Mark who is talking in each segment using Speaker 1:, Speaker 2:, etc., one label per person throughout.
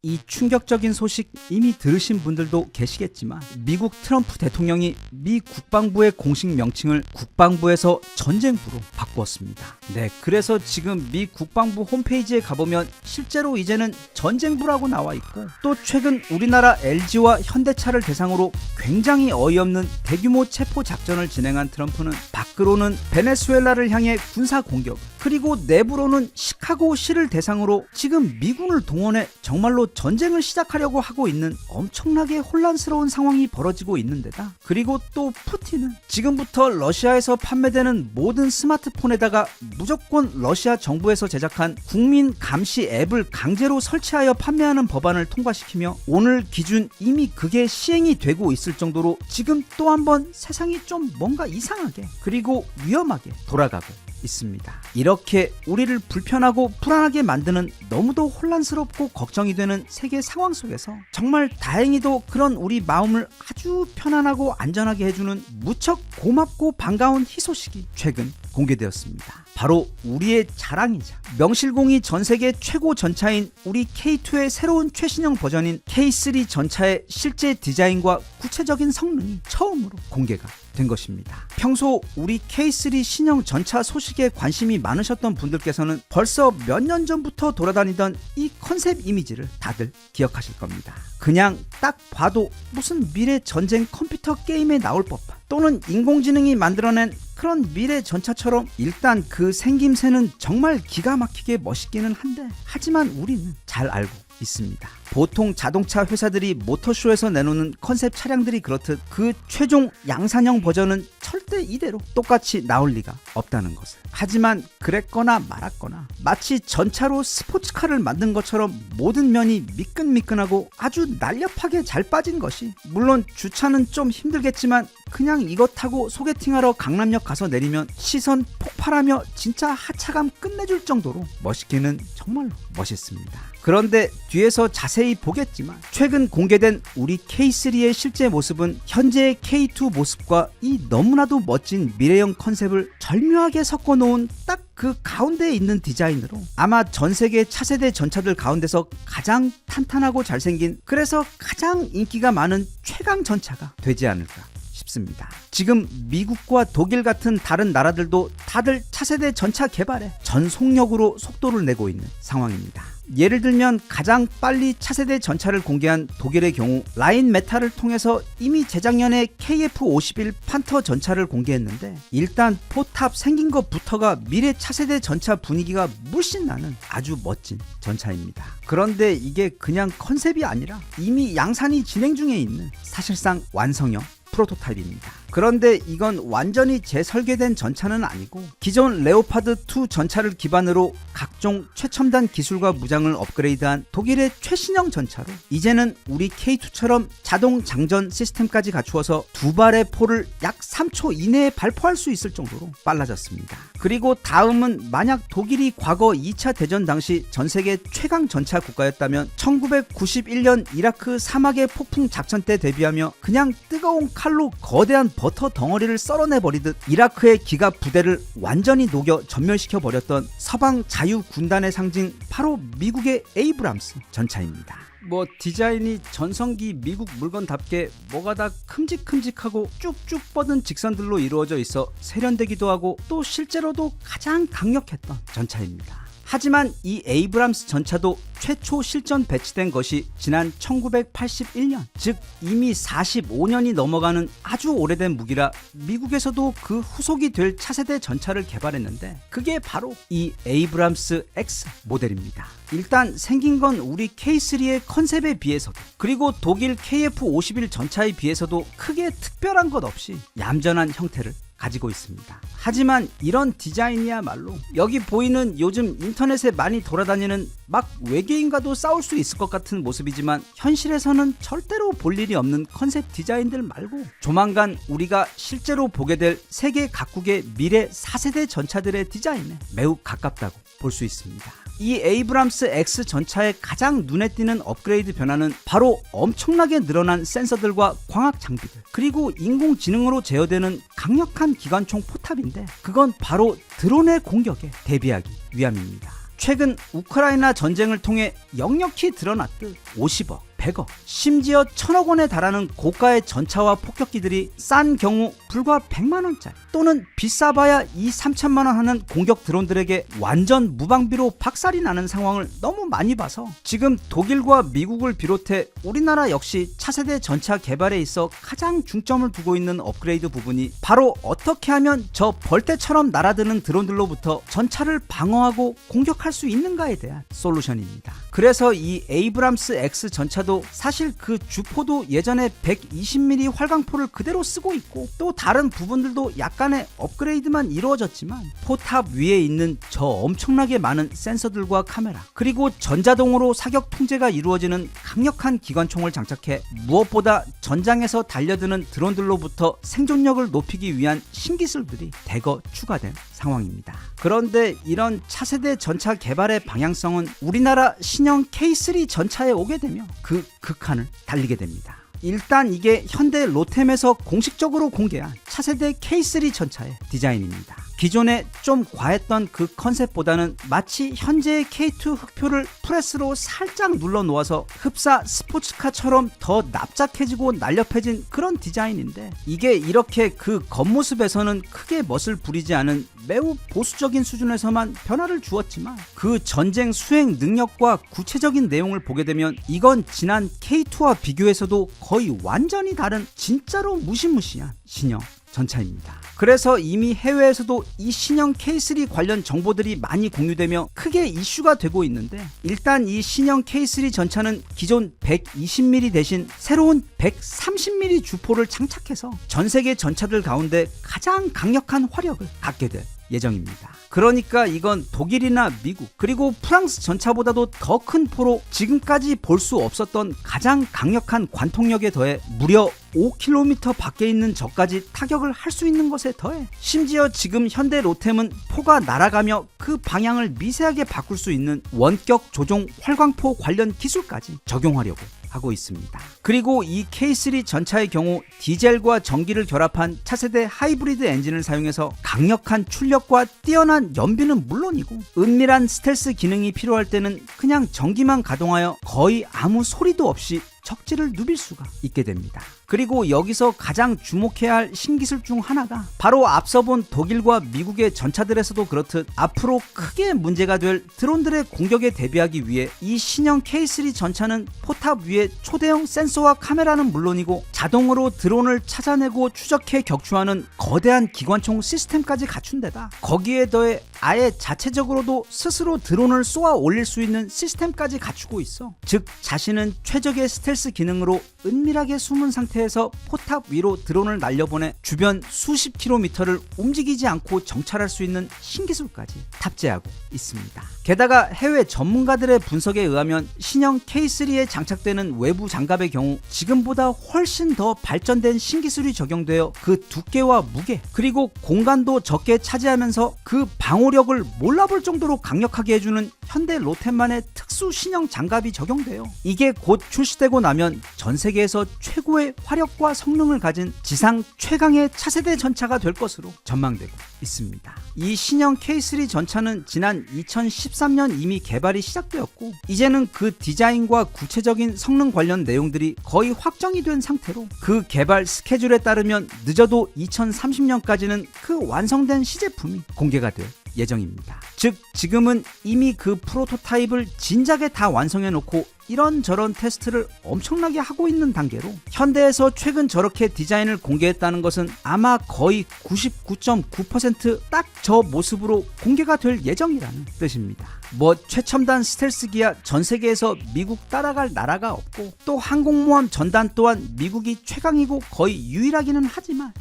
Speaker 1: 이 충격적인 소식 이미 들으신 분들도 계시겠지만 미국 트럼프 대통령이 미 국방부의 공식 명칭을 국방부에서 전쟁부로 바꾸었습니다. 네, 그래서 지금 미 국방부 홈페이지에 가보면 실제로 이제는 전쟁부라고 나와 있고, 또 최근 우리나라 LG와 현대차를 대상으로 굉장히 어이없는 대규모 체포 작전을 진행한 트럼프는 밖으로는 베네수엘라를 향해 군사 공격, 그리고 내부로는 시카고시를 대상으로 지금 미군을 동원해 정말로 전쟁을 시작하려고 하고 있는 엄청나게 혼란스러운 상황이 벌어지고 있는 데다, 그리고 또 푸틴은 지금부터 러시아에서 판매되는 모든 스마트폰에다가 무조건 러시아 정부에서 제작한 국민 감시 앱을 강제로 설치하여 판매하는 법안을 통과시키며 오늘 기준 이미 그게 시행이 되고 있을 정도로 지금 또 한번 세상이 좀 뭔가 이상하게 그리고 위험하게 돌아가고 있습니다. 이렇게 우리를 불편하고 불안하게 만드는 너무도 혼란스럽고 걱정이 되는 세계 상황 속에서 정말 다행히도 그런 우리 마음을 아주 편안하고 안전하게 해주는 무척 고맙고 반가운 희소식이 최근 공개되었습니다. 바로 우리의 자랑이자 명실공히 전세계 최고 전차인 우리 K2의 새로운 최신형 버전인 K3 전차의 실제 디자인과 구체적인 성능이 처음으로 공개가 된 것입니다. 평소 우리 K3 신형 전차 소식에 관심이 많으셨던 분들께서는 벌써 몇 년 전부터 돌아다니던 이 컨셉 이미지를 다들 기억하실 겁니다. 그냥 딱 봐도 무슨 미래 전쟁 컴퓨터 게임에 나올 법한, 또는 인공지능이 만들어낸 그런 미래 전차처럼 일단 그 생김새는 정말 기가 막히게 멋있기는 한데, 하지만 우리는 잘 알고 있습니다. 보통 자동차 회사들이 모터쇼에서 내놓는 컨셉 차량들이 그렇듯 그 최종 양산형 버전은 절대 이대로 똑같이 나올 리가 없다는 것을. 하지만 그랬거나 말았거나 마치 전차로 스포츠카를 만든 것처럼 모든 면이 미끈미끈하고 아주 날렵하게 잘 빠진 것이, 물론 주차는 좀 힘들겠지만 그냥 이거 타고 소개팅하러 강남역 가서 내리면 시선 폭발하며 진짜 하차감 끝내줄 정도로 멋있기는 정말로 멋있습니다. 그런데 뒤에서 자세히 보겠지만 최근 공개된 우리 K3의 실제 모습은 현재의 K2 모습과 이 너무나도 멋진 미래형 컨셉을 절묘하게 섞어 놓은 딱 그 가운데에 있는 디자인으로 아마 전세계 차세대 전차들 가운데서 가장 탄탄하고 잘생긴, 그래서 가장 인기가 많은 최강 전차가 되지 않을까 싶습니다. 지금 미국과 독일 같은 다른 나라들도 다들 차세대 전차 개발에 전속력으로 속도를 내고 있는 상황입니다. 예를 들면 가장 빨리 차세대 전차를 공개한 독일의 경우 라인 메탈을 통해서 이미 재작년에 KF-51 판터 전차를 공개했는데, 일단 포탑 생긴 것부터가 미래 차세대 전차 분위기가 물씬 나는 아주 멋진 전차입니다. 그런데 이게 그냥 컨셉이 아니라 이미 양산이 진행 중에 있는 사실상 완성형 프로토타입입니다. 그런데 이건 완전히 재설계된 전차는 아니고 기존 레오파드2 전차를 기반으로 각종 최첨단 기술과 무장을 업그레이드한 독일의 최신형 전차로 이제는 우리 K2처럼 자동 장전 시스템까지 갖추어서 두 발의 포를 약 3초 이내에 발포할 수 있을 정도로 빨라졌습니다. 그리고 다음은 만약 독일이 과거 2차 대전 당시 전세계 최강 전차 국가였다면 1991년 이라크 사막의 폭풍 작전 때 대비하며 그냥 뜨거운 칼로 거대한 버터 덩어리를 썰어내버리듯 이라크의 기갑 부대를 완전히 녹여 전멸시켜 버렸던 서방 자유 군단의 상징, 바로 미국의 에이브람스 전차입니다. 뭐 디자인이 전성기 미국 물건답게 뭐가 다 큼직큼직하고 쭉쭉 뻗은 직선들로 이루어져 있어 세련되기도 하고 또 실제로도 가장 강력했던 전차입니다. 하지만 이 에이브람스 전차도 최초 실전 배치된 것이 지난 1981년, 즉 이미 45년이 넘어가는 아주 오래된 무기라 미국에서도 그 후속이 될 차세대 전차를 개발했는데, 그게 바로 이 에이브람스 X 모델입니다. 일단 생긴 건 우리 K3의 컨셉에 비해서도, 그리고 독일 KF-51 전차에 비해서도 크게 특별한 것 없이 얌전한 형태를 가지고 있습니다. 하지만 이런 디자인이야말로 여기 보이는 요즘 인터넷에 많이 돌아다니는 막 외계인과도 싸울 수 있을 것 같은 모습이지만 현실에서는 절대로 볼 일이 없는 컨셉 디자인들 말고 조만간 우리가 실제로 보게 될 세계 각국의 미래 4세대 전차들의 디자인에 매우 가깝다고 볼 수 있습니다. 이 에이브람스 X 전차의 가장 눈에 띄는 업그레이드 변화는 바로 엄청나게 늘어난 센서들과 광학 장비들, 그리고 인공지능으로 제어되는 강력한 기관총 포탑인데, 그건 바로 드론의 공격에 대비하기 위함입니다. 최근 우크라이나 전쟁을 통해 역력히 드러났듯 50억, 100억, 심지어 1000억 원에 달하는 고가의 전차와 폭격기들이 싼 경우 불과 100만 원짜리 또는 비싸봐야 2~3천만 원 하는 공격 드론들에게 완전 무방비로 박살이 나는 상황을 너무 많이 봐서 지금 독일과 미국을 비롯해 우리나라 역시 차세대 전차 개발에 있어 가장 중점을 두고 있는 업그레이드 부분이 바로 어떻게 하면 저 벌떼처럼 날아드는 드론들로부터 전차를 방어하고 공격할 수 있는가에 대한 솔루션입니다. 그래서 이 에이브람스 X 전차도 사실 그 주포도 예전에 120mm 활강포를 그대로 쓰고 있고 또 다른 부분들도 약간의 업그레이드만 이루어졌지만 포탑 위에 있는 저 엄청나게 많은 센서들과 카메라 그리고 전자동으로 사격 통제가 이루어지는 강력한 기관총을 장착해 무엇보다 전장에서 달려드는 드론들로부터 생존력을 높이기 위한 신기술들이 대거 추가된 상황입니다. 그런데 이런 차세대 전차 개발의 방향성은 우리나라 신형 K3 전차에 오게 되며 그 극한을 달리게 됩니다. 일단 이게 현대 로템에서 공식적으로 공개한 차세대 K3 전차의 디자인입니다. 기존에 좀 과했던 그 컨셉보다는 마치 현재의 K2 흑표를 프레스로 살짝 눌러 놓아서 흡사 스포츠카처럼 더 납작해지고 날렵해진 그런 디자인인데 이게 이렇게 그 겉모습에서는 크게 멋을 부리지 않은 매우 보수적인 수준에서만 변화를 주었지만 그 전쟁 수행 능력과 구체적인 내용을 보게 되면 이건 지난 K2와 비교해서도 거의 완전히 다른 진짜로 무시무시한 신형 전차입니다. 그래서 이미 해외에서도 이 신형 K3 관련 정보들이 많이 공유되며 크게 이슈가 되고 있는데 일단 이 신형 K3 전차는 기존 120mm 대신 새로운 130mm 주포를 장착해서 전세계 전차들 가운데 가장 강력한 화력을 갖게 될 예정입니다. 그러니까 이건 독일이나 미국 그리고 프랑스 전차보다도 더 큰 포로 지금까지 볼 수 없었던 가장 강력한 관통력에 더해 무려 5km 밖에 있는 적까지 타격을 할 수 있는 것에 더해 심지어 지금 현대 로템은 포가 날아가며 그 방향을 미세하게 바꿀 수 있는 원격 조종 활광포 관련 기술까지 적용하려고 하고 있습니다. 그리고 이 K3 전차의 경우 디젤과 전기를 결합한 차세대 하이브리드 엔진을 사용해서 강력한 출력과 뛰어난 연비는 물론이고 은밀한 스텔스 기능이 필요할 때는 그냥 전기만 가동하여 거의 아무 소리도 없이 적지를 누빌 수가 있게 됩니다. 그리고 여기서 가장 주목해야 할 신기술 중 하나가 바로 앞서 본 독일과 미국의 전차들에서도 그렇듯 앞으로 크게 문제가 될 드론들의 공격에 대비하기 위해 이 신형 K3 전차는 포탑 위에 초대형 센서와 카메라는 물론이고 자동으로 드론을 찾아내고 추적해 격추하는 거대한 기관총 시스템까지 갖춘 데다 거기에 더해 아예 자체적으로도 스스로 드론을 쏘아 올릴 수 있는 시스템까지 갖추고 있어. 즉 자신은 최적의 스텔스 기능으로 은밀하게 숨은 상태에서 포탑 위로 드론을 날려보내 주변 수십 킬로미터를 움직이지 않고 정찰할 수 있는 신기술까지 탑재하고 있습니다. 게다가 해외 전문가들의 분석에 의하면 신형 K3에 장착되는 외부 장갑의 경우 지금보다 훨씬 더 발전된 신기술이 적용되어 그 두께와 무게 그리고 공간도 적게 차지하면서 그 방호력을 몰라볼 정도로 강력하게 해주는 현대 로템만의 특수 신형 장갑이 적용돼요. 이게 곧 출시되고 나면 전 세계에서 최고의 화력과 성능을 가진 지상 최강의 차세대 전차가 될 것으로 전망되고 있습니다. 이 신형 K3 전차는 지난 2013년 이미 개발이 시작되었고 이제는 그 디자인과 구체적인 성능 관련 내용들이 거의 확정이 된 상태로 그 개발 스케줄에 따르면 늦어도 2030년까지는 그 완성된 시제품이 공개가 될 예정입니다. 즉 지금은 이미 그 프로토타입을 진작에 다 완성해 놓고 이런저런 테스트를 엄청나게 하고 있는 단계로 현대에서 최근 저렇게 디자인을 공개했다는 것은 아마 거의 99.9% 딱 저 모습으로 공개가 될 예정이라는 뜻입니다. 뭐 최첨단 스텔스기야 전 세계에서 미국 따라갈 나라가 없고 또 항공모함 전단 또한 미국이 최강이고 거의 유일하기는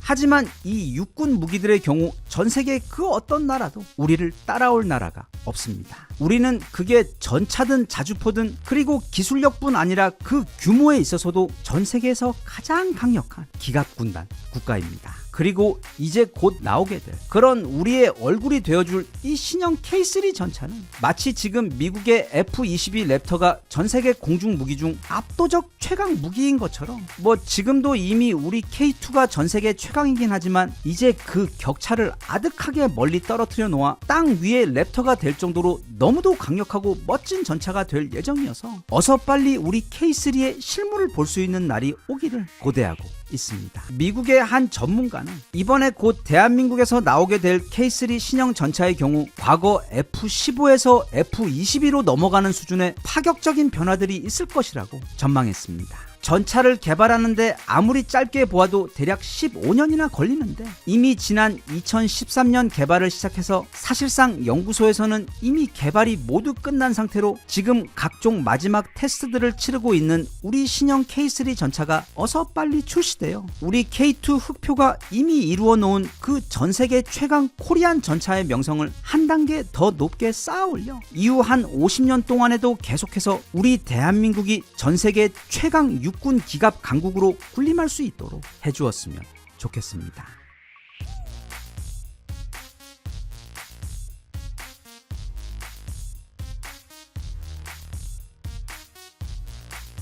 Speaker 1: 하지만 이 육군 무기들의 경우 전 세계 그 어떤 나라도 우리를 따라올 나라가 없습니다. 우리는 그게 전차든 자주포든 그리고 기술력뿐 아니라 그 규모에 있어서도 전 세계에서 가장 강력한 기갑군단 국가입니다. 그리고 이제 곧 나오게 될 그런 우리의 얼굴이 되어줄 이 신형 K3 전차는 마치 지금 미국의 F-22 랩터가 전세계 공중 무기 중 압도적 최강 무기인 것처럼 뭐 지금도 이미 우리 K2가 전세계 최강이긴 하지만 이제 그 격차를 아득하게 멀리 떨어뜨려 놓아 땅 위에 랩터가 될 정도로 너무도 강력하고 멋진 전차가 될 예정이어서 어서 빨리 우리 K3의 실물을 볼 수 있는 날이 오기를 고대하고 있습니다. 미국의 한 전문가는 이번에 곧 대한민국에서 나오게 될 K3 신형 전차의 경우 과거 F-15에서 F-22로 넘어가는 수준의 파격적인 변화들이 있을 것이라고 전망했습니다. 전차를 개발하는데 아무리 짧게 보아도 대략 15년이나 걸리는데 이미 지난 2013년 개발을 시작해서 사실상 연구소에서는 이미 개발이 모두 끝난 상태로 지금 각종 마지막 테스트들을 치르고 있는 우리 신형 K3 전차가 어서 빨리 출시되어 우리 K2 흑표가 이미 이루어 놓은 그 전세계 최강 코리안 전차의 명성을 한 단계 더 높게 쌓아 올려 이후 한 50년 동안에도 계속해서 우리 대한민국이 전세계 최강 육군 기갑 강국으로 군림할 수 있도록 해주었으면 좋겠습니다.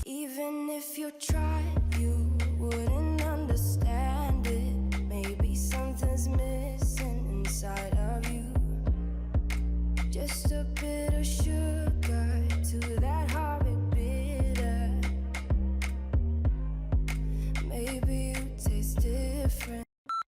Speaker 2: Even if you try, you wouldn't understand it. Maybe something's missing inside of you. Just a bit of sugar to that horrid bitter. Maybe you taste different.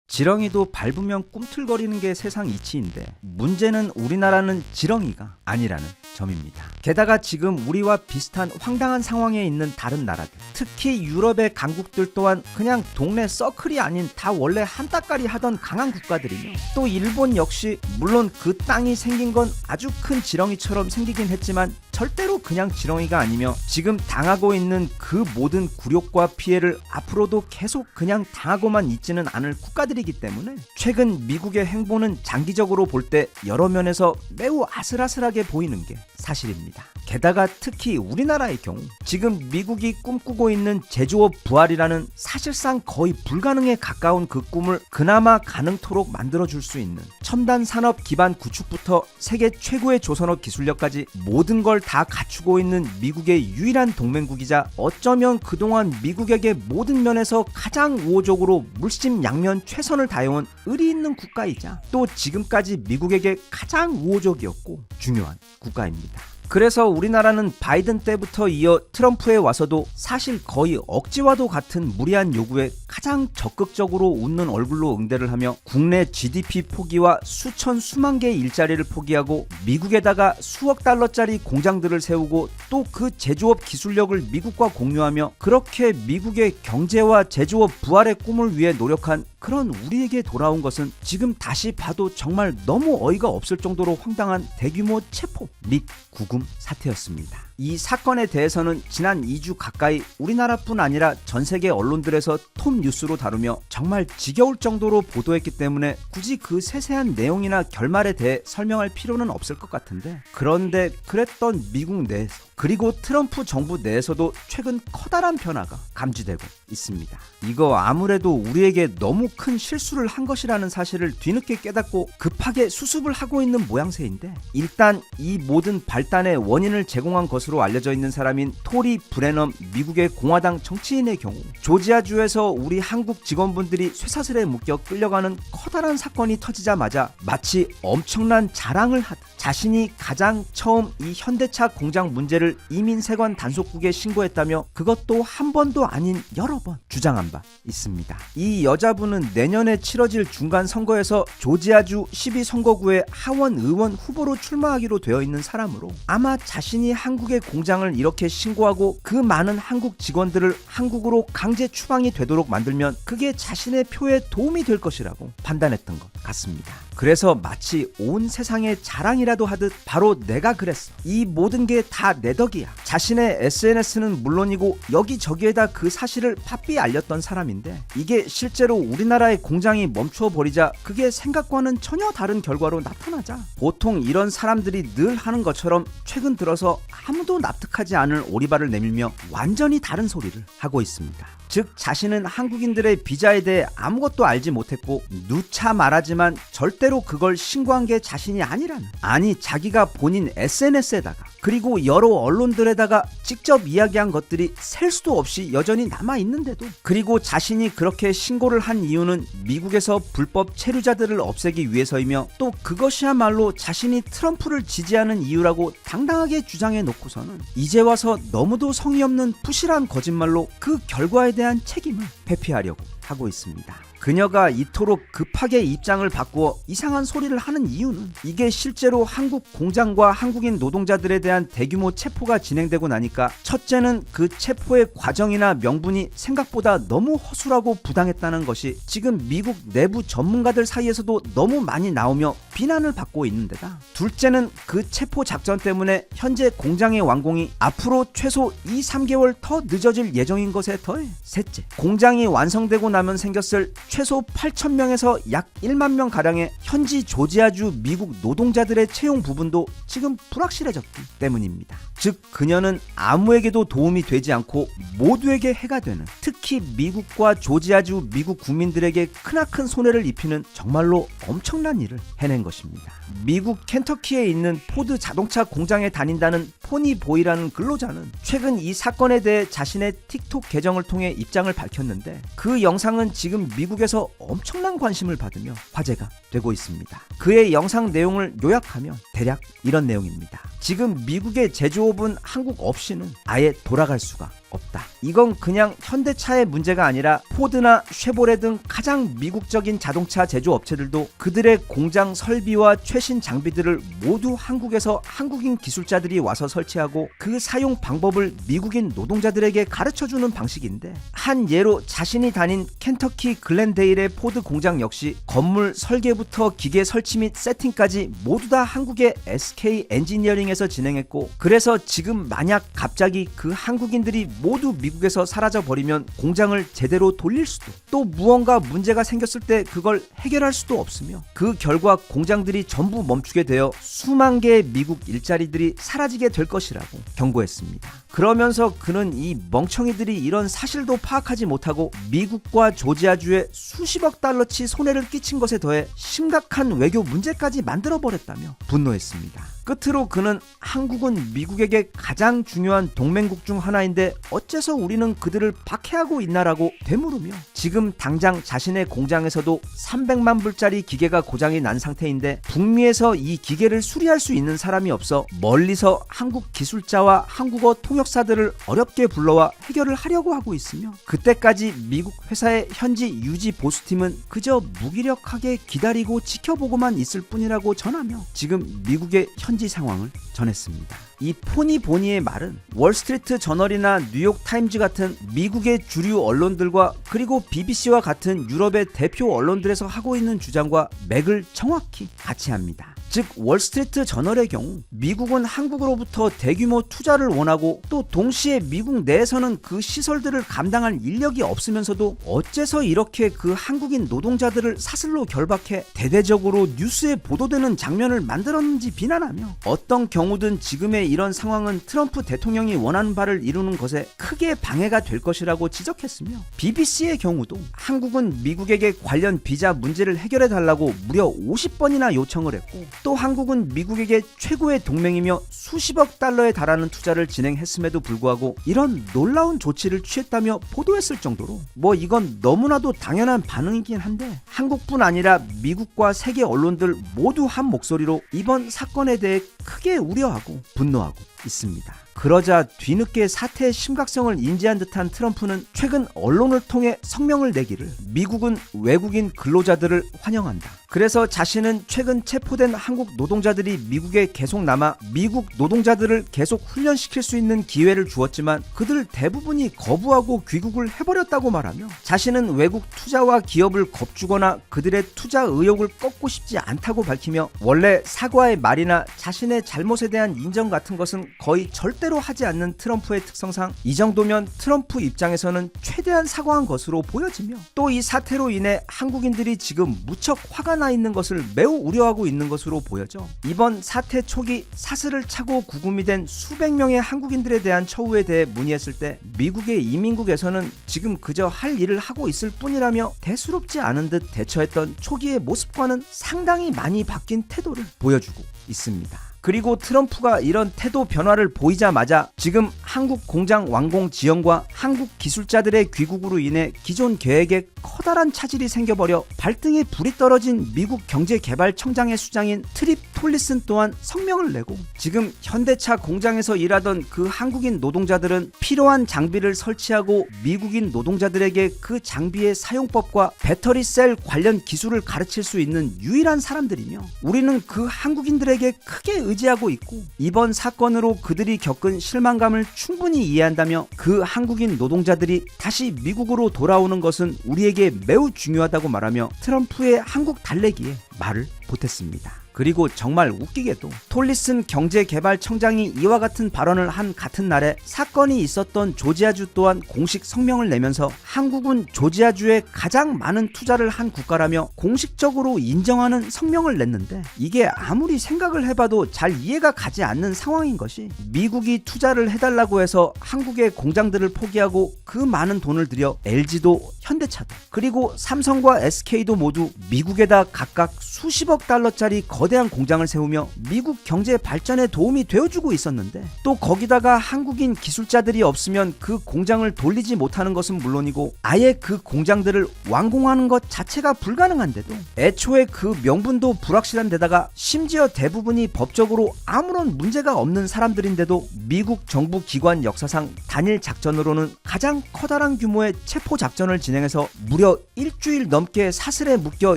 Speaker 1: 지렁이도 밟으면 꿈틀거리는 게 세상 이치인데 문제는 우리나라는 지렁이가 아니라는 점입니다. 게다가 지금 우리와 비슷한 황당한 상황에 있는 다른 나라들, 특히 유럽의 강국들 또한 그냥 동네 서클이 아닌 다 원래 한따까리 하던 강한 국가들이며 또 일본 역시 물론 그 땅이 생긴 건 아주 큰 지렁이처럼 생기긴 했지만 절대로 그냥 지렁이가 아니며 지금 당하고 있는 그 모든 굴욕과 피해를 앞으로도 계속 그냥 당하고만 있지는 않을 국가들이기 때문에 최근 미국의 행보는 장기적으로 볼 때 여러 면에서 매우 아슬아슬하게 보이는 게 사실입니다. 게다가 특히 우리나라의 경우 지금 미국이 꿈꾸고 있는 제조업 부활이라는 사실상 거의 불가능에 가까운 그 꿈을 그나마 가능토록 만들어줄 수 있는 첨단 산업 기반 구축부터 세계 최고의 조선업 기술력까지 모든 걸 다 갖추고 있는 미국의 유일한 동맹국이자 어쩌면 그동안 미국에게 모든 면에서 가장 우호적으로 물심양면 최선을 다해온 의리 있는 국가이자 또 지금까지 미국에게 가장 우호적이었고 중요한 국가입니다. 그래서 우리나라는 바이든 때부터 이어 트럼프에 와서도 사실 거의 억지와도 같은 무리한 요구에 가장 적극적으로 웃는 얼굴로 응대를 하며 국내 GDP 포기와 수천 수만 개의 일자리를 포기하고 미국에다가 수억 달러짜리 공장들을 세우고 또 그 제조업 기술력을 미국과 공유하며 그렇게 미국의 경제와 제조업 부활의 꿈을 위해 노력한 그런 우리에게 돌아온 것은 지금 다시 봐도 정말 너무 어이가 없을 정도로 황당한 대규모 체포 및 구금 사태였습니다. 이 사건에 대해서는 지난 2주 가까이 우리나라뿐 아니라 전 세계 언론들에서 톱 뉴스로 다루며 정말 지겨울 정도로 보도했기 때문에 굳이 그 세세한 내용이나 결말에 대해 설명할 필요는 없을 것 같은데 그런데 그랬던 미국 내에서 그리고 트럼프 정부 내에서도 최근 커다란 변화가 감지되고 있습니다. 이거 아무래도 우리에게 너무 큰 실수를 한 것이라는 사실을 뒤늦게 깨닫고 급하게 수습을 하고 있는 모양새인데 일단 이 모든 발단의 원인을 제공한 것으로 알려져 있는 사람인 토리 브레넘 미국의 공화당 정치인의 경우 조지아주에서 우리 한국 직원분들이 쇠사슬에 묶여 끌려가는 커다란 사건이 터지자마자 마치 엄청난 자랑을 하듯 자신이 가장 처음 이 현대차 공장 문제를 이민세관 단속국에 신고했다며 그것도 한 번도 아닌 여러 번 주장한 바 있습니다. 이 여자분은 내년에 치러질 중간 선거에서 조지아주 12선거구의 하원 의원 후보로 출마하기로 되어 있는 사람으로 아마 자신이 한국의 공장을 이렇게 신고하고 그 많은 한국 직원들을 한국으로 강제 추방이 되도록 만들면 그게 자신의 표에 도움이 될 것이라고 판단했던 것 같습니다. 그래서 마치 온 세상의 자랑이라도 하듯 바로 내가 그랬어. 이 모든 게 다 내 덕이야. 자신의 SNS는 물론이고 여기저기에다 그 사실을 팥비 알렸던 사람인데 이게 실제로 우리나라의 공장이 멈추어 버리자 그게 생각과는 전혀 다른 결과로 나타나자 보통 이런 사람들이 늘 하는 것처럼 최근 들어서 아무도 납득하지 않을 오리발을 내밀며 완전히 다른 소리를 하고 있습니다. 즉 자신은 한국인들의 비자에 대해 아무것도 알지 못했고 누차 말하지만 절대로 그걸 신고한 게 자신이 아니라는, 아니 자기가 본인 SNS에다가 그리고 여러 언론들에다가 직접 이야기한 것들이 셀 수도 없이 여전히 남아있는데도, 그리고 자신이 그렇게 신고를 한 이유는 미국에서 불법 체류자들을 없애기 위해서이며 또 그것이야말로 자신이 트럼프를 지지하는 이유라고 당당하게 주장해 놓고서는 이제 와서 너무도 성의 없는 부실한 거짓말로 그 결과에 대한 책임을 회피하려고 하고 있습니다. 그녀가 이토록 급하게 입장을 바꾸어 이상한 소리를 하는 이유는 이게 실제로 한국 공장과 한국인 노동자들에 대한 대규모 체포가 진행되고 나니까 첫째는 그 체포의 과정이나 명분이 생각보다 너무 허술하고 부당했다는 것이 지금 미국 내부 전문가들 사이에서도 너무 많이 나오며 비난을 받고 있는 데다, 둘째는 그 체포 작전 때문에 현재 공장의 완공이 앞으로 최소 2-3개월 더 늦어질 예정인 것에 더해 셋째, 공장이 완성되고 나면 생겼을 최소 8,000명에서 약 1만 명 가량의 현지 조지아주 미국 노동자들의 채용 부분도 지금 불확실해졌기 때문입니다. 즉 그녀는 아무에게도 도움이 되지 않고 모두에게 해가 되는, 특히 미국과 조지아주 미국 국민들에게 크나큰 손해를 입히는 정말로 엄청난 일을 해낸 것입니다. 미국 켄터키에 있는 포드 자동차 공장에 다닌다는 포니보이라는 근로자는 최근 이 사건에 대해 자신의 틱톡 계정을 통해 입장을 밝혔는데, 그 영상은 지금 미국에서 엄청난 관심을 받으며 화제가 되고 있습니다. 그의 영상 내용을 요약하면 대략 이런 내용입니다. 지금 미국의 제조업은 한국 없이는 아예 돌아갈 수가 없다. 이건 그냥 현대차의 문제가 아니라 포드나 쉐보레 등 가장 미국적인 자동차 제조업체들도 그들의 공장 설비와 최신 장비들을 모두 한국에서 한국인 기술자들이 와서 설치하고 그 사용 방법을 미국인 노동자들에게 가르쳐주는 방식인데, 한 예로 자신이 다닌 켄터키 글렌데일의 포드 공장 역시 건물 설계부터 기계 설치 및 세팅까지 모두 다 한국의 SK 엔지니어링에서 진행했고, 그래서 지금 만약 갑자기 그 한국인들이 모두 미국에서 사라져버리면 공장을 제대로 돌릴 수도, 또 무언가 문제가 생겼을 때 그걸 해결할 수도 없으며 그 결과 공장들이 전부 멈추게 되어 수만 개의 미국 일자리들이 사라지게 될 것이라고 경고했습니다. 그러면서 그는 이 멍청이들이 이런 사실도 파악하지 못하고 미국과 조지아주에 수십억 달러치 손해를 끼친 것에 더해 심각한 외교 문제까지 만들어버렸다며 분노했습니다. 끝으로 그는 한국은 미국에게 가장 중요한 동맹국 중 하나인데 어째서 우리는 그들을 박해하고 있나라고 되물으며, 지금 당장 자신의 공장에서도 300만 불짜리 기계가 고장이 난 상태인데 북미에서 이 기계를 수리할 수 있는 사람이 없어 멀리서 한국 기술자와 한국어 통역사들을 어렵게 불러와 해결을 하려고 하고 있으며, 그때까지 미국 회사의 현지 유지 보수팀은 그저 무기력하게 기다리고 지켜보고만 있을 뿐이라고 전하며 지금 미국의 현지 상황을 전했습니다. 이 포니보니의 말은 월스트리트 저널이나 뉴욕타임즈 같은 미국의 주류 언론들과 그리고 BBC와 같은 유럽의 대표 언론들에서 하고 있는 주장과 맥을 정확히 같이 합니다. 즉 월스트리트 저널의 경우 미국은 한국으로부터 대규모 투자를 원하고 또 동시에 미국 내에서는 그 시설들을 감당할 인력이 없으면서도 어째서 이렇게 그 한국인 노동자들을 사슬로 결박해 대대적으로 뉴스에 보도되는 장면을 만들었는지 비난하며, 어떤 경우든 지금의 이런 상황은 트럼프 대통령이 원하는 바를 이루는 것에 크게 방해가 될 것이라고 지적했으며, BBC의 경우도 한국은 미국에게 관련 비자 문제를 해결해 달라고 무려 50번이나 요청을 했고, 또 한국은 미국에게 최고의 동맹이며 수십억 달러에 달하는 투자를 진행했음에도 불구하고 이런 놀라운 조치를 취했다며 보도했을 정도로, 이건 너무나도 당연한 반응이긴 한데 한국뿐 아니라 미국과 세계 언론들 모두 한 목소리로 이번 사건에 대해 크게 우려하고 분노하고 있습니다. 그러자 뒤늦게 사태의 심각성을 인지한 듯한 트럼프는 최근 언론을 통해 성명을 내기를 미국은 외국인 근로자들을 환영한다. 그래서 자신은 최근 체포된 한국 노동자들이 미국에 계속 남아 미국 노동자들을 계속 훈련시킬 수 있는 기회를 주었지만 그들 대부분이 거부하고 귀국을 해버렸다고 말하며, 자신은 외국 투자와 기업을 겁주거나 그들의 투자 의욕을 꺾고 싶지 않다고 밝히며, 원래 사과의 말이나 자신의 자신의 잘못에 대한 인정 같은 것은 거의 절대로 하지 않는 트럼프의 특성상 이 정도면 트럼프 입장에서는 최대한 사과한 것으로 보여지며, 또 이 사태로 인해 한국인들이 지금 무척 화가 나 있는 것을 매우 우려하고 있는 것으로 보여져 이번 사태 초기 사슬을 차고 구금이 된 수백 명의 한국인들에 대한 처우에 대해 문의했을 때 미국의 이민국에서는 지금 그저 할 일을 하고 있을 뿐이라며 대수롭지 않은 듯 대처했던 초기의 모습과는 상당히 많이 바뀐 태도를 보여주고 있습니다. 그리고 트럼프가 이런 태도 변화를 보이자마자 지금 한국 공장 완공 지연과 한국 기술자들의 귀국으로 인해 기존 계획에 커다란 차질이 생겨버려 발등에 불이 떨어진 미국 경제개발청장의 수장인 트립 톨리슨 또한 성명을 내고, 지금 현대차 공장에서 일하던 그 한국인 노동자들은 필요한 장비를 설치하고 미국인 노동자들에게 그 장비의 사용법과 배터리 셀 관련 기술을 가르칠 수 있는 유일한 사람들이며, 우리는 그 한국인들에게 크게 의지하고 있고 이번 사건으로 그들이 겪은 실망감을 충분히 이해한다며 그 한국인 노동자들이 다시 미국으로 돌아오는 것은 우리에게 매우 중요하다고 말하며 트럼프의 한국 달래기에 말을 보탰습니다. 그리고 정말 웃기게도 톨리슨 경제개발청장이 이와 같은 발언을 한 같은 날에 사건이 있었던 조지아주 또한 공식 성명을 내면서 한국은 조지아주에 가장 많은 투자를 한 국가라며 공식적으로 인정하는 성명을 냈는데, 이게 아무리 생각을 해봐도 잘 이해가 가지 않는 상황인 것이, 미국이 투자를 해달라고 해서 한국의 공장들을 포기하고 그 많은 돈을 들여 LG도 현대차도 그리고 삼성과 SK도 모두 미국에다 각각 수십억 달러짜리 거대한 공장을 세우며 미국 경제 발전에 도움이 되어주고 있었는데, 또 거기다가 한국인 기술자들이 없으면 그 공장을 돌리지 못하는 것은 물론이고 아예 그 공장들을 완공하는 것 자체가 불가능한데도, 애초에 그 명분도 불확실한 데다가 심지어 대부분이 법적으로 아무런 문제가 없는 사람들인데도 미국 정부 기관 역사상 단일 작전으로는 가장 커다란 규모의 체포 작전을 진행해서 무려 일주일 넘게 사슬에 묶여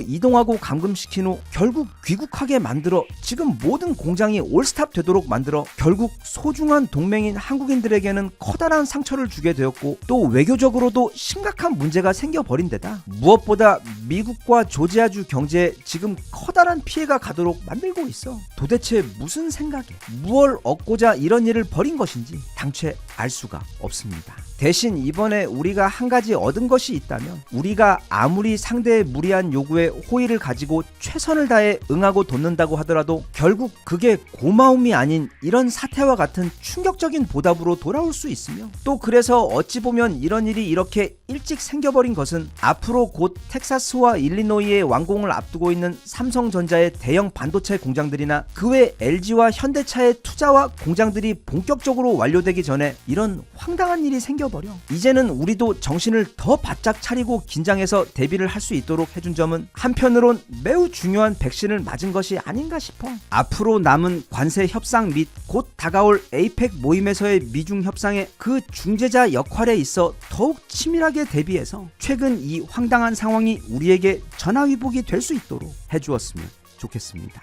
Speaker 1: 이동하고 감금시킨 후 결국 귀국하게 만들어 지금 모든 공장이 올스탑 되도록 만들어 결국 소중한 동맹인 한국인들에게는 커다란 상처를 주게 되었고, 또 외교적으로도 심각한 문제가 생겨버린 데다 무엇보다 미국과 조지아주 경제에 지금 커다란 피해가 가도록 만들고 있어. 도대체 무슨 생각에 무얼 얻고자 이런 일을 벌인 것인지 당최 알 수가 없습니다. 대신 이번에 우리가 한 가지 얻은 것이 있다면, 우리가 아무리 상대의 무리한 요구에 호의를 가지고 최선을 다해 응하고 돕는다고 하더라도 결국 그게 고마움이 아닌 이런 사태와 같은 충격적인 보답으로 돌아올 수 있으며, 또 그래서 어찌 보면 이런 일이 이렇게 일찍 생겨버린 것은 앞으로 곧 텍사스와 일리노이의 완공을 앞두고 있는 삼성전자의 대형 반도체 공장들이나 그 외 LG와 현대차의 투자와 공장들이 본격적으로 완료되기 전에 이런 황당한 일이 생겨버려 이제는 우리도 정신을 더 바짝 차리고 긴장해서 대비를 할 수 있도록 해준 점은 한편으론 매우 중요한 백신을 맞은 것이 아닌가 싶어. 앞으로 남은 관세 협상 및 곧 다가올 에이펙 모임에서의 미중 협상의 그 중재자 역할에 있어 더욱 치밀하게 대비해서 최근 이 황당한 상황이 우리에게 전화위복이 될 수 있도록 해주었으면 좋겠습니다.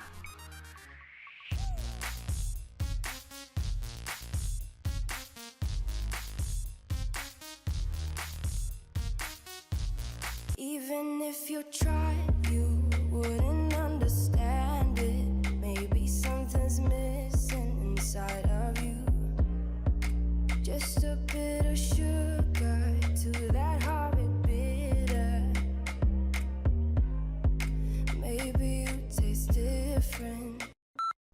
Speaker 2: Even if you tried, you wouldn't understand it. Maybe something's missing inside of you. Just a bit of sugar to that horrid bitter. Maybe you taste different.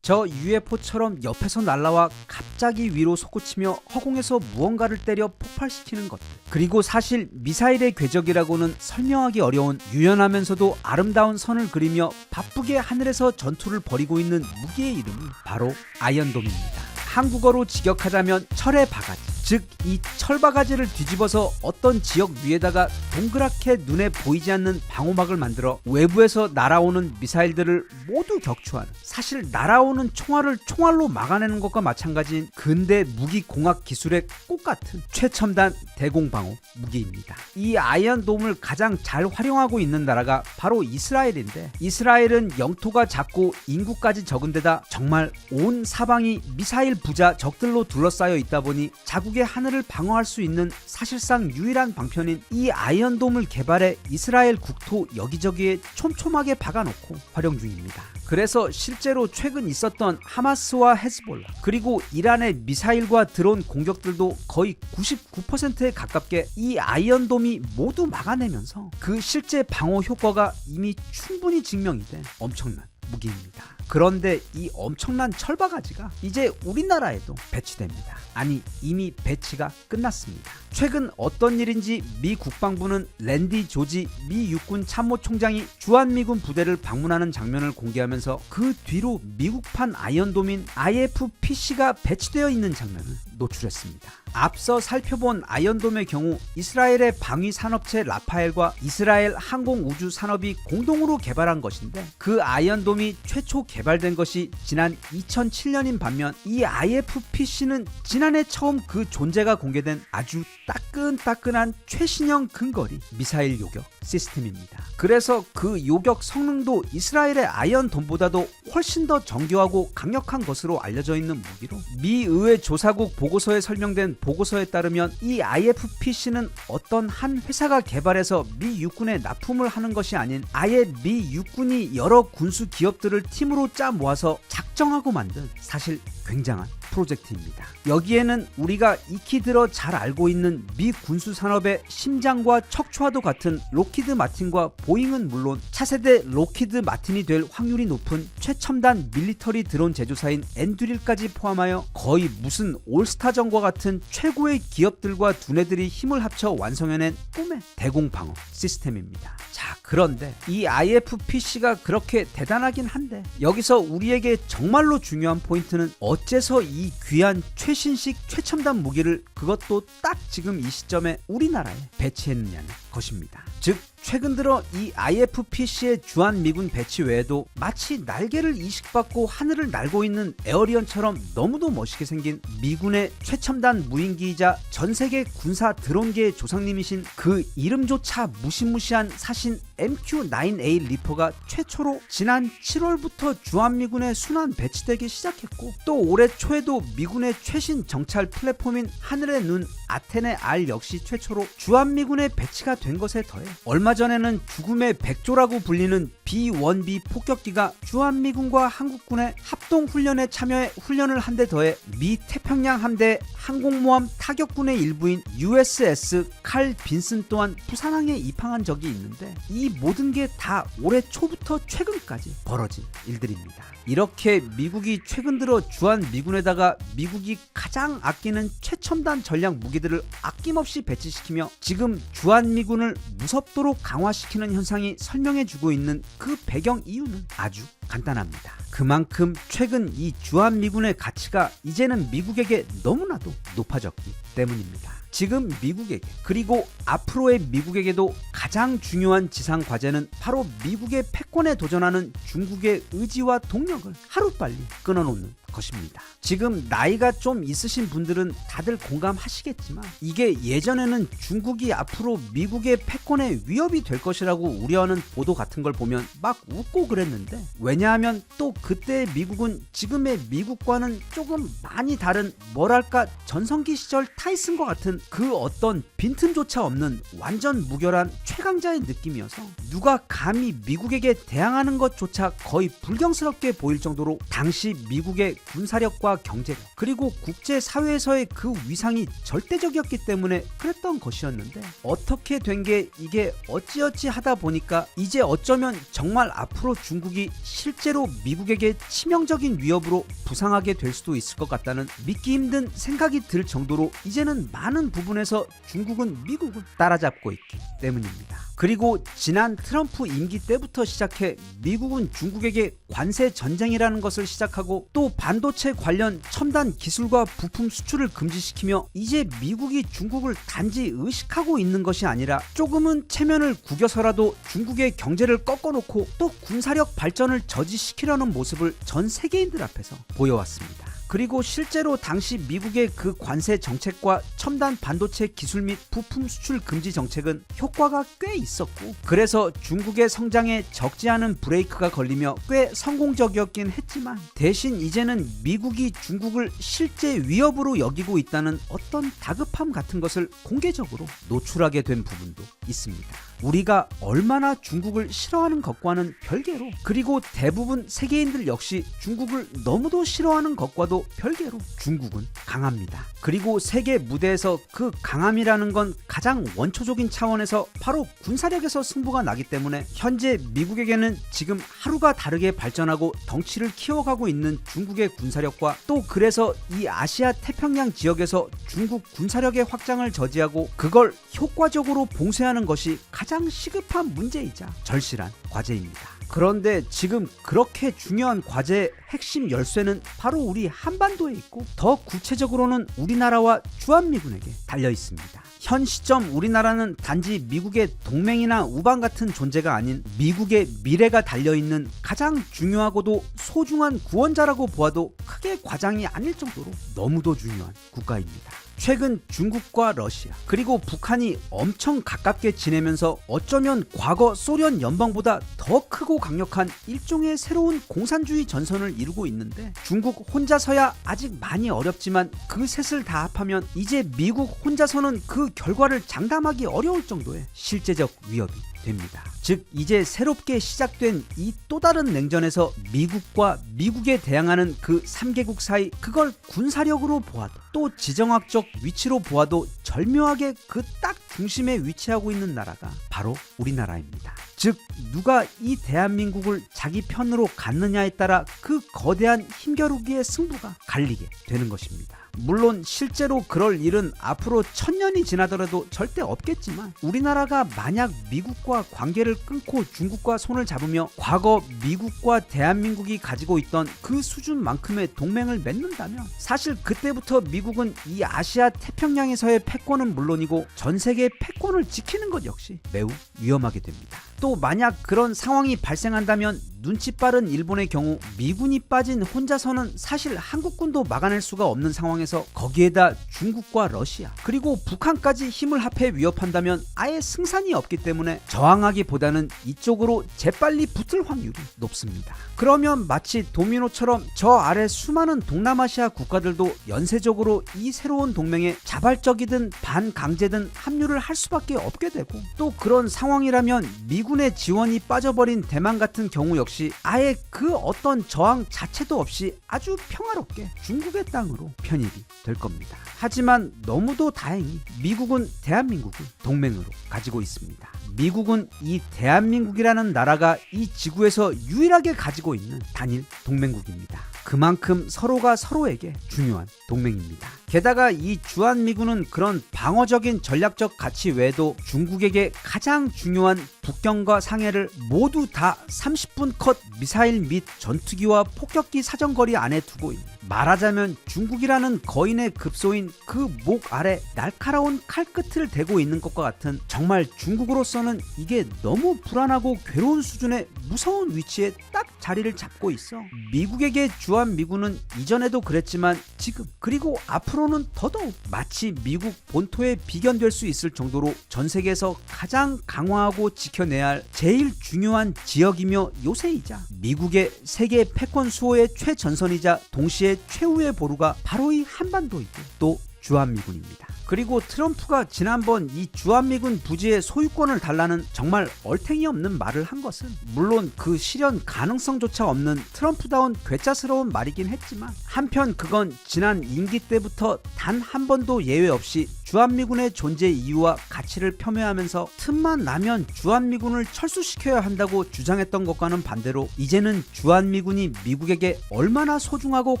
Speaker 1: 저 UFO처럼 옆에서 날아와 갑자기 위로 솟구치며 허공에서 무언가를 때려 폭발시키는 것들, 그리고 사실 미사일의 궤적이라고는 설명하기 어려운 유연하면서도 아름다운 선을 그리며 바쁘게 하늘에서 전투를 벌이고 있는 무기의 이름이 바로 아이언돔입니다. 한국어로 직역하자면 철의 바가지, 즉 이 철바가지를 뒤집어서 어떤 지역 위에다가 동그랗게 눈에 보이지 않는 방호막을 만들어 외부에서 날아오는 미사일들을 모두 격추하는, 사실 날아오는 총알을 총알로 막아내는 것과 마찬가지인 근대 무기공학 기술의 꽃같은 최첨단 대공방호 무기입니다. 이 아이언돔을 가장 잘 활용하고 있는 나라가 바로 이스라엘인데, 이스라엘은 영토가 작고 인구까지 적은 데다 정말 온 사방이 미사일 부자 적들로 둘러싸여 있다 보니 자국의 미국의 하늘을 방어할 수 있는 사실상 유일한 방편인 이 아이언돔을 개발해 이스라엘 국토 여기저기에 촘촘하게 박아놓고 활용 중입니다. 그래서 실제로 최근 있었던 하마스와 헤즈볼라 그리고 이란의 미사일과 드론 공격들도 거의 99%에 가깝게 이 아이언돔이 모두 막아내면서 그 실제 방어 효과가 이미 충분히 증명이 된 엄청난 무기입니다. 그런데 이 엄청난 철바가지가 이제 우리나라에도 배치됩니다. 아니, 이미 배치가 끝났습니다. 최근 어떤 일인지 미 국방부는 랜디 조지 미 육군 참모총장이 주한미군 부대를 방문하는 장면을 공개하면서 그 뒤로 미국판 아이언돔인 IFPC가 배치되어 있는 장면을 노출했습니다. 앞서 살펴본 아이언돔의 경우 이스라엘의 방위 산업체 라파엘과 이스라엘 항공우주 산업이 공동으로 개발한 것인데 그 아이언돔이 최초 개발된 것이 지난 2007년인 반면 이 IFPC는 지난해 처음 그 존재가 공개된 아주 따끈따끈한 최신형 근거리 미사일 요격 시스템입니다. 그래서 그 요격 성능도 이스라엘의 아이언돔보다도 훨씬 더 정교하고 강력한 것으로 알려져 있는 무기로 미 의회 조사국 보고서에 설명된 보고서에 따르면 이 IFPC는 어떤 한 회사가 개발해서 미 육군에 납품을 하는 것이 아닌 아예 미 육군이 여러 군수 기업들을 팀으로 짜 모아서 작정하고 만든 사실 굉장한 프로젝트입니다. 여기에는 우리가 익히 들어 잘 알고 있는 미 군수 산업의 심장과 척추와도 같은 록히드 마틴과 보잉은 물론 차세대 록히드 마틴이 될 확률이 높은 최첨단 밀리터리 드론 제조사인 엔듀릴까지 포함하여 거의 무슨 올스타전과 같은 최고의 기업들과 두뇌들이 힘을 합쳐 완성해낸 꿈의 대공방어 시스템입니다. 자, 그런데 이 IFPC가 그렇게 대단하긴 한데 여기서 우리에게 정말로 중요한 포인트는 어째서 이 귀한 최신식 최첨단 무기를 그것도 딱 지금 이 시점에 우리나라에 배치했느냐는 것입니다. 즉 최근 들어 이 IFPC의 주한미군 배치 외에도 마치 날개를 이식받고 하늘을 날고 있는 에어리언처럼 너무도 멋있게 생긴 미군의 최첨단 무인기이자 전세계 군사 드론계의 조상님이신 그 이름조차 무시무시한 사신 MQ-9A 리퍼가 최초로 지난 7월부터 주한미군에 순환 배치되기 시작했고 또 올해 초에도 미군의 최신 정찰 플랫폼인 하늘의 눈 아테네 R 역시 최초로 주한미군에 배치가 된 것에 더해 얼마 전에는 죽음의 백조라고 불리는 B-1B 폭격기가 주한미군과 한국군의 합동훈련에 참여해 훈련을 한 데 더해 미 태평양 함대 항공모함 타격군의 일부인 USS 칼 빈슨 또한 부산항에 입항한 적이 있는데 이 모든 게 다 올해 초부터 최근까지 벌어진 일들입니다. 이렇게 미국이 최근 들어 주한미군에다가 미국이 가장 아끼는 최첨단 전략 무기들을 아낌없이 배치시키며 지금 주한미군을 무섭도록 강화시키는 현상이 설명해주고 있는 그 배경 이유는 아주 간단합니다. 그만큼 최근 이 주한미군의 가치가 이제는 미국에게 너무나도 높아졌기 때문입니다. 지금 미국에게 그리고 앞으로의 미국에게도 가장 중요한 지상 과제는 바로 미국의 패권에 도전하는 중국의 의지와 동력을 하루빨리 끊어놓는 것입니다. 지금 나이가 좀 있으신 분들은 다들 공감하시겠지만 이게 예전에는 중국이 앞으로 미국의 패권에 위협이 될 것이라고 우려하는 보도 같은 걸 보면 막 웃고 그랬는데 왜냐하면 또 그때의 미국은 지금의 미국과는 조금 많이 다른 뭐랄까 전성기 시절 타이슨과 같은 그 어떤 빈틈조차 없는 완전 무결한 최강자의 느낌이어서 누가 감히 미국에게 대항하는 것조차 거의 불경스럽게 보일 정도로 당시 미국의 군사력과 경제력 그리고 국제사회에서의 그 위상이 절대적이었기 때문에 그랬던 것이었는데 어떻게 된 게 이게 어찌어찌 하다 보니까 이제 어쩌면 정말 앞으로 중국이 실제로 미국에게 치명적인 위협으로 부상하게 될 수도 있을 것 같다는 믿기 힘든 생각이 들 정도로 이제는 많은 부분에서 중국은 미국을 따라잡고 있기 때문입니다. 그리고 지난 트럼프 임기 때부터 시작해 미국은 중국에게 관세 전쟁이라는 것을 시작하고 또 반도체 관련 첨단 기술과 부품 수출을 금지시키며 이제 미국이 중국을 단지 의식하고 있는 것이 아니라 조금은 체면을 구겨서라도 중국의 경제를 꺾어놓고 또 군사력 발전을 저지시키려는 모습을 전 세계인들 앞에서 보여왔습니다. 그리고 실제로 당시 미국의 그 관세 정책과 첨단 반도체 기술 및 부품 수출 금지 정책은 효과가 꽤 있었고, 그래서 중국의 성장에 적지 않은 브레이크가 걸리며 꽤 성공적이었긴 했지만, 대신 이제는 미국이 중국을 실제 위협으로 여기고 있다는 어떤 다급함 같은 것을 공개적으로 노출하게 된 부분도 있습니다. 우리가 얼마나 중국을 싫어하는 것과는 별개로, 그리고 대부분 세계인들 역시 중국을 너무도 싫어하는 것과도 별개로 중국은 강합니다. 그리고 세계 무대에서 그 강함이라는 건 가장 원초적인 차원에서 바로 군사력에서 승부가 나기 때문에, 현재 미국에게는 지금 하루가 다르게 발전하고 덩치를 키워가고 있는 중국의 군사력과, 또 그래서 이 아시아 태평양 지역에서 중국 군사력의 확장을 저지하고 그걸 효과적으로 봉쇄하는 것이 가장 시급한 문제이자 절실한 과제입니다. 그런데 지금 그렇게 중요한 과제의 핵심 열쇠는 바로 우리 한반도에 있고, 더 구체적으로는 우리나라와 주한미군에게 달려 있습니다. 현 시점 우리나라는 단지 미국의 동맹이나 우방 같은 존재가 아닌 미국의 미래가 달려있는 가장 중요하고도 소중한 구원자라고 보아도 크게 과장이 아닐 정도로 너무도 중요한 국가입니다. 최근 중국과 러시아 그리고 북한이 엄청 가깝게 지내면서 어쩌면 과거 소련 연방보다 더 크고 강력한 일종의 새로운 공산주의 전선을 이루고 있는데, 중국 혼자서야 아직 많이 어렵지만 그 셋을 다 합하면 이제 미국 혼자서는 그 결과를 장담하기 어려울 정도의 실제적 위협이 됩니다. 즉 이제 새롭게 시작된 이 또 다른 냉전에서 미국과 미국에 대항하는 그 3개국 사이, 그걸 군사력으로 보아도 또 지정학적 위치로 보아도 절묘하게 그 딱 중심에 위치하고 있는 나라가 바로 우리나라입니다. 즉 누가 이 대한민국을 자기 편으로 갖느냐에 따라 그 거대한 힘겨루기의 승부가 갈리게 되는 것입니다. 물론 실제로 그럴 일은 앞으로 1000년이 지나더라도 절대 없겠지만, 우리나라가 만약 미국과 관계를 끊고 중국과 손을 잡으며 과거 미국과 대한민국이 가지고 있던 그 수준만큼의 동맹을 맺는다면, 사실 그때부터 미국은 이 아시아 태평양에서의 패권은 물론이고 전 세계의 패권을 지키는 것 역시 매우 위험하게 됩니다. 또 만약 그런 상황이 발생한다면 눈치 빠른 일본의 경우 미군이 빠진 혼자서는 사실 한국군도 막아낼 수가 없는 상황에서, 거기에다 중국과 러시아 그리고 북한까지 힘을 합해 위협한다면 아예 승산이 없기 때문에 저항하기보다는 이쪽으로 재빨리 붙을 확률이 높습니다. 그러면 마치 도미노처럼 저 아래 수많은 동남아시아 국가들도 연쇄적으로 이 새로운 동맹에 자발적이든 반강제든 합류를 할 수밖에 없게 되고, 또 그런 상황이라면 미군의 지원이 빠져버린 대만 같은 경우 역시 아예 그 어떤 저항 자체도 없이 아주 평화롭게 중국의 땅으로 편입이 될 겁니다. 하지만 너무도 다행히 미국은 대한민국을 동맹으로 가지고 있습니다. 미국은 이 대한민국이라는 나라가 이 지구에서 유일하게 가지고 있는 단일 동맹국입니다. 그만큼 서로가 서로에게 중요한 동맹입니다. 게다가 이 주한미군은 그런 방어적인 전략적 가치 외에도 중국에게 가장 중요한 북경과 상해를 모두 다 30분 컷 미사일 및 전투기와 폭격기 사정거리 안에 두고 있는, 말하자면 중국이라는 거인의 급소인 그 목 아래 날카로운 칼끝을 대고 있는 것과 같은, 정말 중국으로서는 이게 너무 불안하고 괴로운 수준의 무서운 위치에 딱 자리를 잡고 있어. 미국에게 주한미군은 이전에도 그랬지만 지금 그리고 앞으로는 더더욱 마치 미국 본토에 비견될 수 있을 정도로 전 세계에서 가장 강화하고 지켜내야 할 제일 중요한 지역이며 요새이자 미국의 세계 패권 수호의 최전선이자 동시에 최후의 보루가 바로 이 한반도이고 또 주한미군입니다. 그리고 트럼프가 지난번 이 주한미군 부지의 소유권을 달라는 정말 얼탱이 없는 말을 한 것은 물론 그 실현 가능성조차 없는 트럼프다운 괴짜스러운 말이긴 했지만, 한편 그건 지난 임기 때부터 단 한 번도 예외 없이 주한미군의 존재 이유와 가치를 폄훼하면서 틈만 나면 주한미군을 철수시켜야 한다고 주장했던 것과는 반대로, 이제는 주한미군이 미국에게 얼마나 소중하고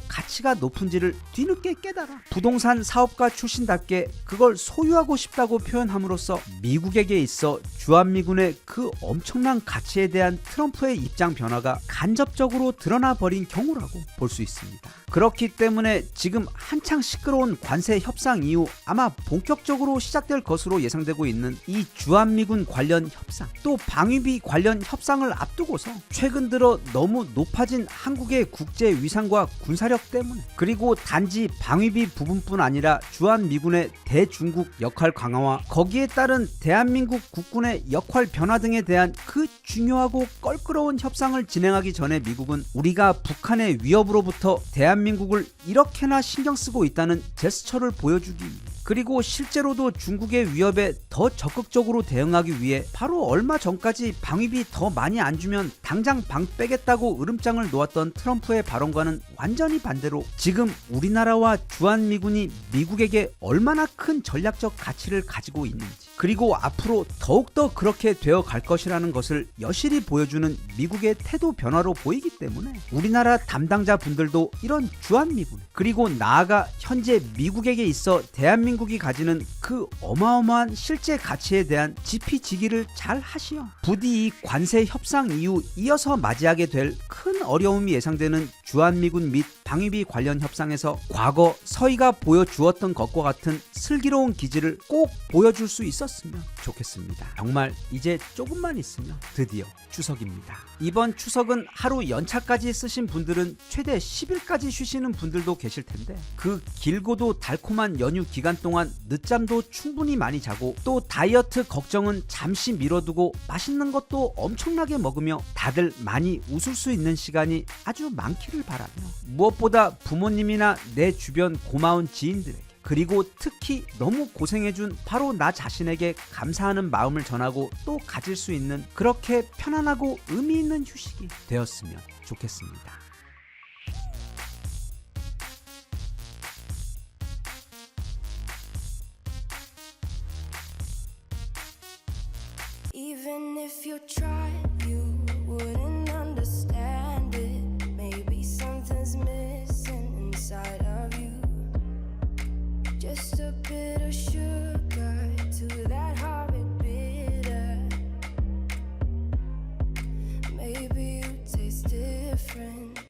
Speaker 1: 가치가 높은지를 뒤늦게 깨달아 부동산 사업 기업가 출신답게 그걸 소유하고 싶다고 표현함으로써 미국에게 있어 주한미군의 그 엄청난 가치에 대한 트럼프의 입장 변화가 간접적으로 드러나 버린 경우라고 볼 수 있습니다. 그렇기 때문에 지금 한창 시끄러운 관세 협상 이후 아마 본격적으로 시작될 것으로 예상되고 있는 이 주한미군 관련 협상, 또 방위비 관련 협상을 앞두고서 최근 들어 너무 높아진 한국의 국제 위상과 군사력 때문에, 그리고 단지 방위비 부분뿐 아니라 주한미군의 대중국 역할 강화와 거기에 따른 대한민국 국군의 역할 변화 등에 대한 그 중요하고 껄끄러운 협상을 진행하기 전에 미국은 우리가 북한의 위협으로부터 대한민국을 이렇게나 신경 쓰고 있다는 제스처를 보여주기, 그리고 실제로도 중국의 위협에 더 적극적으로 대응하기 위해 바로 얼마 전까지 방위비 더 많이 안 주면 당장 방 빼겠다고 으름장을 놓았던 트럼프의 발언과는 완전히 반대로 지금 우리나라와 주한미군이 미국에게 얼마나 큰 전략적 가치를 가지고 있는지, 그리고 앞으로 더욱더 그렇게 되어 갈 것이라는 것을 여실히 보여주는 미국의 태도 변화로 보이기 때문에 우리나라 담당자 분들도 이런 주한미군, 그리고 나아가 현재 미국에게 있어 대한민국이 가지는 그 어마어마한 실제 가치에 대한 지피지기를 잘 하시어 부디 이 관세 협상 이후 이어서 맞이하게 될 큰 어려움이 예상되는 주한미군 및 방위비 관련 협상에서 과거 서희가 보여주었던 것과 같은 슬기로운 기질을 꼭 보여줄 수 있었으면 좋겠습니다. 정말 이제 조금만 있으면 드디어 추석입니다. 이번 추석은 하루 연차까지 쓰신 분들은 최대 10일까지 쉬시는 분들도 계실 텐데, 그 길고도 달콤한 연휴 기간 동안 늦잠도 충분히 많이 자고 또 다이어트 걱정은 잠시 미뤄두고 맛있는 것도 엄청나게 먹으며 다들 많이 웃을 수 있는 시간이 아주 많기를 바라며, 무엇보다 부모님이나 내 주변 고마운 지인들에게, 그리고 특히 너무 고생해준 바로 나 자신에게 감사하는 마음을 전하고 또 가질 수 있는 그렇게 편안하고 의미 있는 휴식이 되었으면 좋겠습니다.
Speaker 2: Even if you tried, you wouldn't understand it. Maybe something's missing inside of you. Just a bit of sugar to that horrid bitter. Maybe you taste different.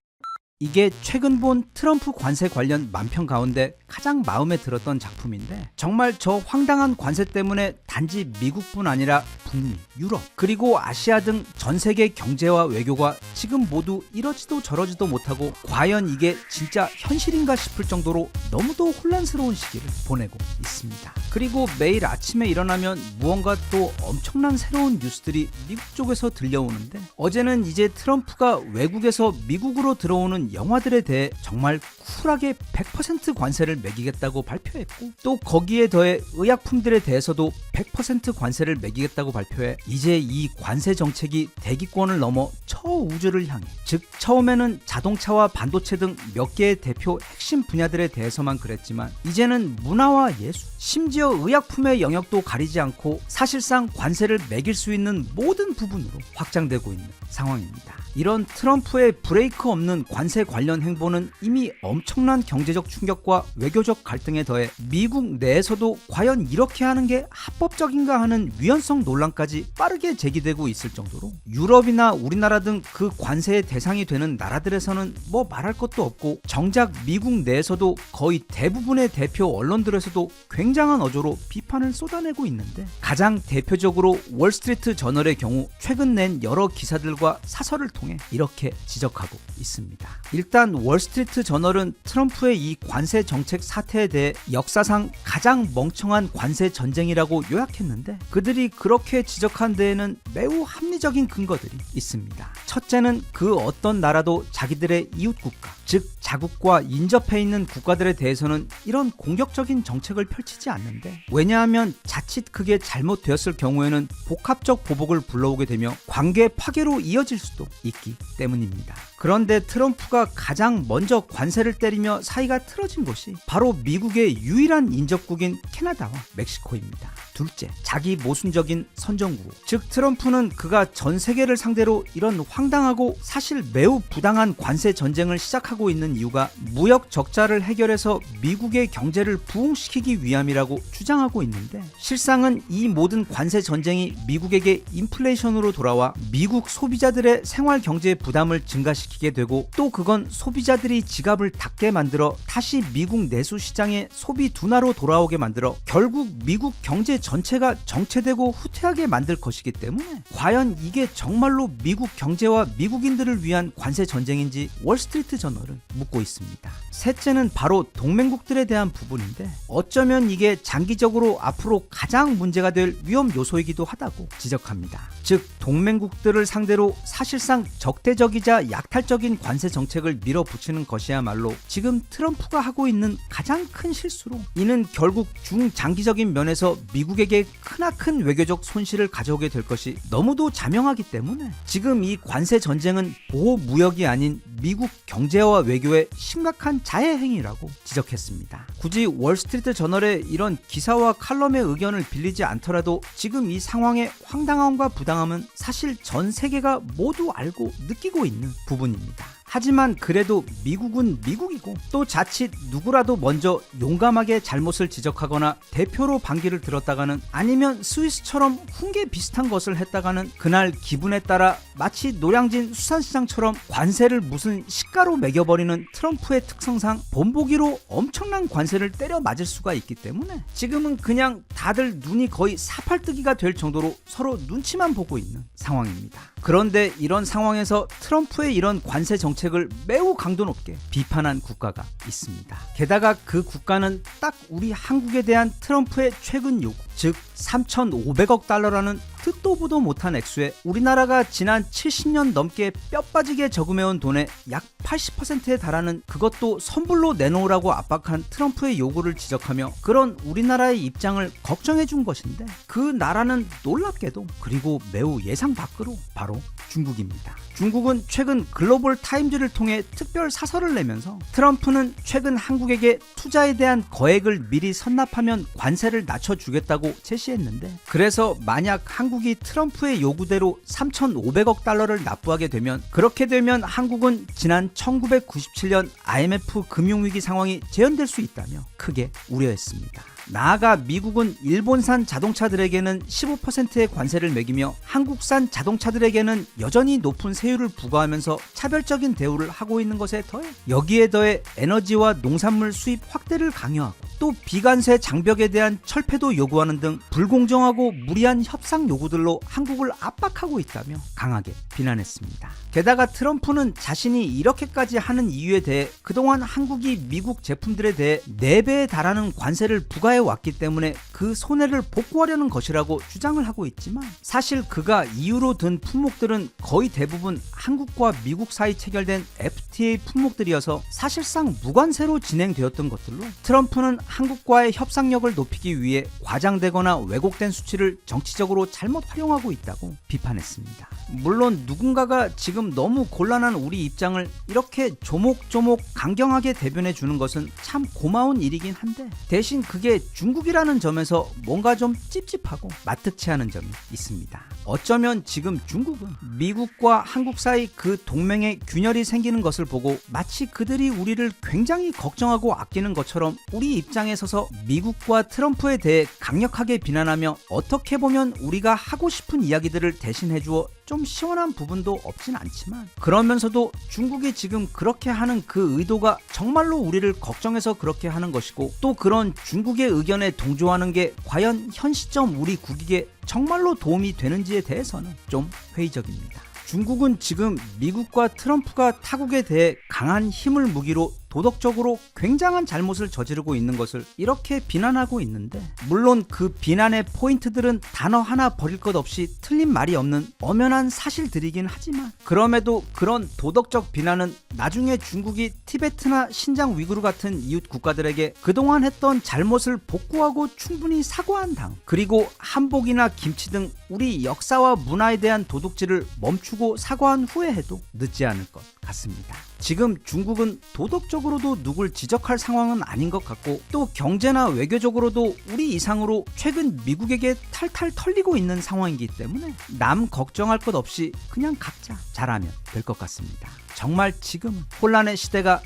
Speaker 1: 이게 최근 본 트럼프 관세 관련 만평 가운데 가장 마음에 들었던 작품인데, 정말 저 황당한 관세 때문에 단지 미국뿐 아니라 북미, 유럽, 그리고 아시아 등 전 세계 경제와 외교가 지금 모두 이러지도 저러지도 못하고 과연 이게 진짜 현실인가 싶을 정도로 너무도 혼란스러운 시기를 보내고 있습니다. 그리고 매일 아침에 일어나면 무언가 또 엄청난 새로운 뉴스들이 미국 쪽에서 들려오는데, 어제는 이제 트럼프가 외국에서 미국으로 들어오는 영화들에 대해 정말 쿨하게 100% 관세를 매기겠다고 발표했고, 또 거기에 더해 의약품들에 대해서도 100% 관세를 매기겠다고 발표해 이제 이 관세 정책이 대기권을 넘어 처우주를 향해, 즉 처음에는 자동차와 반도체 등 몇 개의 대표 핵심 분야들에 대해서만 그랬지만 이제는 문화와 예술, 심지어 의약품의 영역도 가리지 않고 사실상 관세를 매길 수 있는 모든 부분으로 확장되고 있는 상황입니다. 이런 트럼프의 브레이크 없는 관세 관련 행보는 이미 엄청난 경제적 충격과 외교적 갈등에 더해 미국 내에서도 과연 이렇게 하는 게 합법적인가 하는 위헌성 논란까지 빠르게 제기되고 있을 정도로, 유럽이나 우리나라 등 그 관세의 대상이 되는 나라들에서는 뭐 말할 것도 없고, 정작 미국 내에서도 거의 대부분의 대표 언론들에서도 굉장한 어조로 비판을 쏟아내고 있는데, 가장 대표적으로 월스트리트 저널의 경우 최근 낸 여러 기사들과 사설을 통해 이렇게 지적하고 있습니다. 일단 월스트리트 저널은 트럼프의 이 관세 정책 사태에 대해 역사상 가장 멍청한 관세 전쟁이라고 요약했는데, 그들이 그렇게 지적한 데에는 매우 합리적인 근거들이 있습니다. 첫째는 그 어떤 나라도 자기들의 이웃 국가, 즉 자국과 인접해 있는 국가들에 대해서는 이런 공격적인 정책을 펼치지 않는데, 왜냐 왜냐하면 자칫 그게 잘못되었을 경우에는 복합적 보복을 불러오게 되며 관계 파괴로 이어질 수도 있기 때문입니다. 그런데 트럼프가 가장 먼저 관세를 때리며 사이가 틀어진 곳이 바로 미국의 유일한 인접국인 캐나다와 멕시코입니다. 둘째, 자기 모순적인 선전구호. 즉 트럼프는 그가 전 세계를 상대로 이런 황당하고 사실 매우 부당한 관세 전쟁을 시작하고 있는 이유가 무역 적자를 해결해서 미국의 경제를 부흥시키기 위함이라고 주장하고 있는데, 실상은 이 모든 관세 전쟁이 미국에게 인플레이션으로 돌아와 미국 소비자들의 생활 경제 부담을 증가시키게 되고, 또 그건 소비자들이 지갑을 닫게 만들어 다시 미국 내수 시장의 소비 둔화로 돌아오게 만들어 결국 미국 경제 전체가 정체되고 후퇴하게 만들 것이기 때문에 과연 이게 정말로 미국 경제와 미국인들을 위한 관세 전쟁인지 월스트리트 저널은 묻고 있습니다. 셋째는 바로 동맹국들에 대한 부분인데, 어쩌면 이게 장기적으로 앞으로 가장 문제가 될 위험 요소이기도 하다고 지적합니다. 즉 동맹국들을 상대로 사실상 적대적이자 약탈적인 관세 정책을 밀어붙이는 것이야말로 지금 트럼프가 하고 있는 가장 큰 실수로, 이는 결국 중장기적인 면에서 미국에게 크나큰 외교적 손실을 가져오게 될 것이 너무도 자명하기 때문에 지금 이 관세 전쟁은 보호 무역이 아닌 미국 경제와 외교의 심각한 자해 행위라고 지적했습니다. 굳이 월스트리트 저널의 이런 기사와 칼럼의 의견을 빌리지 않더라도 지금 이 상황의 황당함과 부당함은 사실 전 세계가 모두 알고 느끼고 있는 부분입니다. 하지만 그래도 미국은 미국이고, 또 자칫 누구라도 먼저 용감하게 잘못을 지적하거나 대표로 반기를 들었다가는, 아니면 스위스처럼 훈계 비슷한 것을 했다가는 그날 기분에 따라 마치 노량진 수산시장처럼 관세를 무슨 시가로 매겨버리는 트럼프의 특성상 본보기로 엄청난 관세를 때려 맞을 수가 있기 때문에 지금은 그냥 다들 눈이 거의 사팔뜨기가 될 정도로 서로 눈치만 보고 있는 상황입니다. 그런데 이런 상황에서 트럼프의 이런 관세 정책을 매우 강도 높게 비판한 국가가 있습니다. 게다가 그 국가는 딱 우리 한국에 대한 트럼프의 최근 요구, 즉 3,500억 달러라는 듣도 보도 못한 액수에 우리나라가 지난 70년 넘게 뼈 빠지게 저금해온 돈의 약 80%에 달하는, 그것도 선불로 내놓으라고 압박한 트럼프의 요구를 지적하며 그런 우리나라의 입장을 걱정해 준 것인데, 그 나라는 놀랍게도 그리고 매우 예상 밖으로 바로 중국입니다. 중국은 최근 글로벌 타임즈를 통해 특별 사설을 내면서 트럼프는 최근 한국에게 투자에 대한 거액을 미리 선납하면 관세를 낮춰주겠다고 제시했는데, 그래서 만약 한국이 트럼프의 요구대로 3,500억 달러를 납부하게 되면, 그렇게 되면 한국은 지난 1997년 IMF 금융위기 상황이 재현될 수 있다며 크게 우려했습니다. 나아가 미국은 일본산 자동차들에게는 15%의 관세를 매기며 한국산 자동차들에게는 여전히 높은 세율을 부과하면서 차별적인 대우를 하고 있는 것에 더해, 여기에 더해 에너지와 농산물 수입 확대를 강요하고, 또 비관세 장벽에 대한 철폐도 요구하는 등 불공정하고 무리한 협상 요구들로 한국을 압박하고 있다며 강하게 비난했습니다. 게다가 트럼프는 자신이 이렇게까지 하는 이유에 대해 그동안 한국이 미국 제품들에 대해 4배에 달하는 관세를 부과해 왔기 때문에 그 손해를 복구하려는 것이라고 주장을 하고 있지만, 사실 그가 이유로 든 품목들은 거의 대부분 한국과 미국 사이 체결된 FTA 품목들이어서 사실상 무관세로 진행되었던 것들로, 트럼프는 한국과의 협상력을 높이기 위해 과장되거나 왜곡된 수치를 정치적으로 잘못 활용하고 있다고 비판했습니다. 물론 누군가가 지금 너무 곤란한 우리 입장을 이렇게 조목조목 강경하게 대변해 주는 것은 참 고마운 일이긴 한데, 대신 그게 중국이라는 점에서 뭔가 좀 찝찝하고 마뜩치 않은 점이 있습니다. 어쩌면 지금 중국은 미국과 한국 사이 그 동맹에 균열이 생기는 것을 보고 마치 그들이 우리를 굉장히 걱정하고 아끼는 것처럼 우리 입장에 서서 미국과 트럼프에 대해 강력하게 비난하며 어떻게 보면 우리가 하고 싶은 이야기들을 대신해 주어 좀 시원한 부분도 없진 않지만, 그러면서도 중국이 지금 그렇게 하는 그 의도가 정말로 우리를 걱정해서 그렇게 하는 것이고, 또 그런 중국의 의견에 동조하는 게 과연 현 시점 우리 국익에 정말로 도움이 되는지에 대해서는 좀 회의적입니다. 중국은 지금 미국과 트럼프가 타국에 대해 강한 힘을 무기로 도덕적으로 굉장한 잘못을 저지르고 있는 것을 이렇게 비난하고 있는데, 물론 그 비난의 포인트들은 단어 하나 버릴 것 없이 틀린 말이 없는 엄연한 사실들이긴 하지만, 그럼에도 그런 도덕적 비난은 나중에 중국이 티베트나 신장 위구르 같은 이웃 국가들에게 그동안 했던 잘못을 복구하고 충분히 사과한 다음, 그리고 한복이나 김치 등 우리 역사와 문화에 대한 도둑질을 멈추고 사과한 후에 해도 늦지 않을 것 같습니다. 지금 중국은 도덕적으로도 누굴 지적할 상황은 아닌 것 같고, 또 경제나 외교적으로도 우리 이상으로 최근 미국에게 탈탈 털리고 있는 상황이기 때문에 남 걱정할 것 없이 그냥 각자 잘하면 될 것 같습니다. 정말 지금은 혼란의 시대가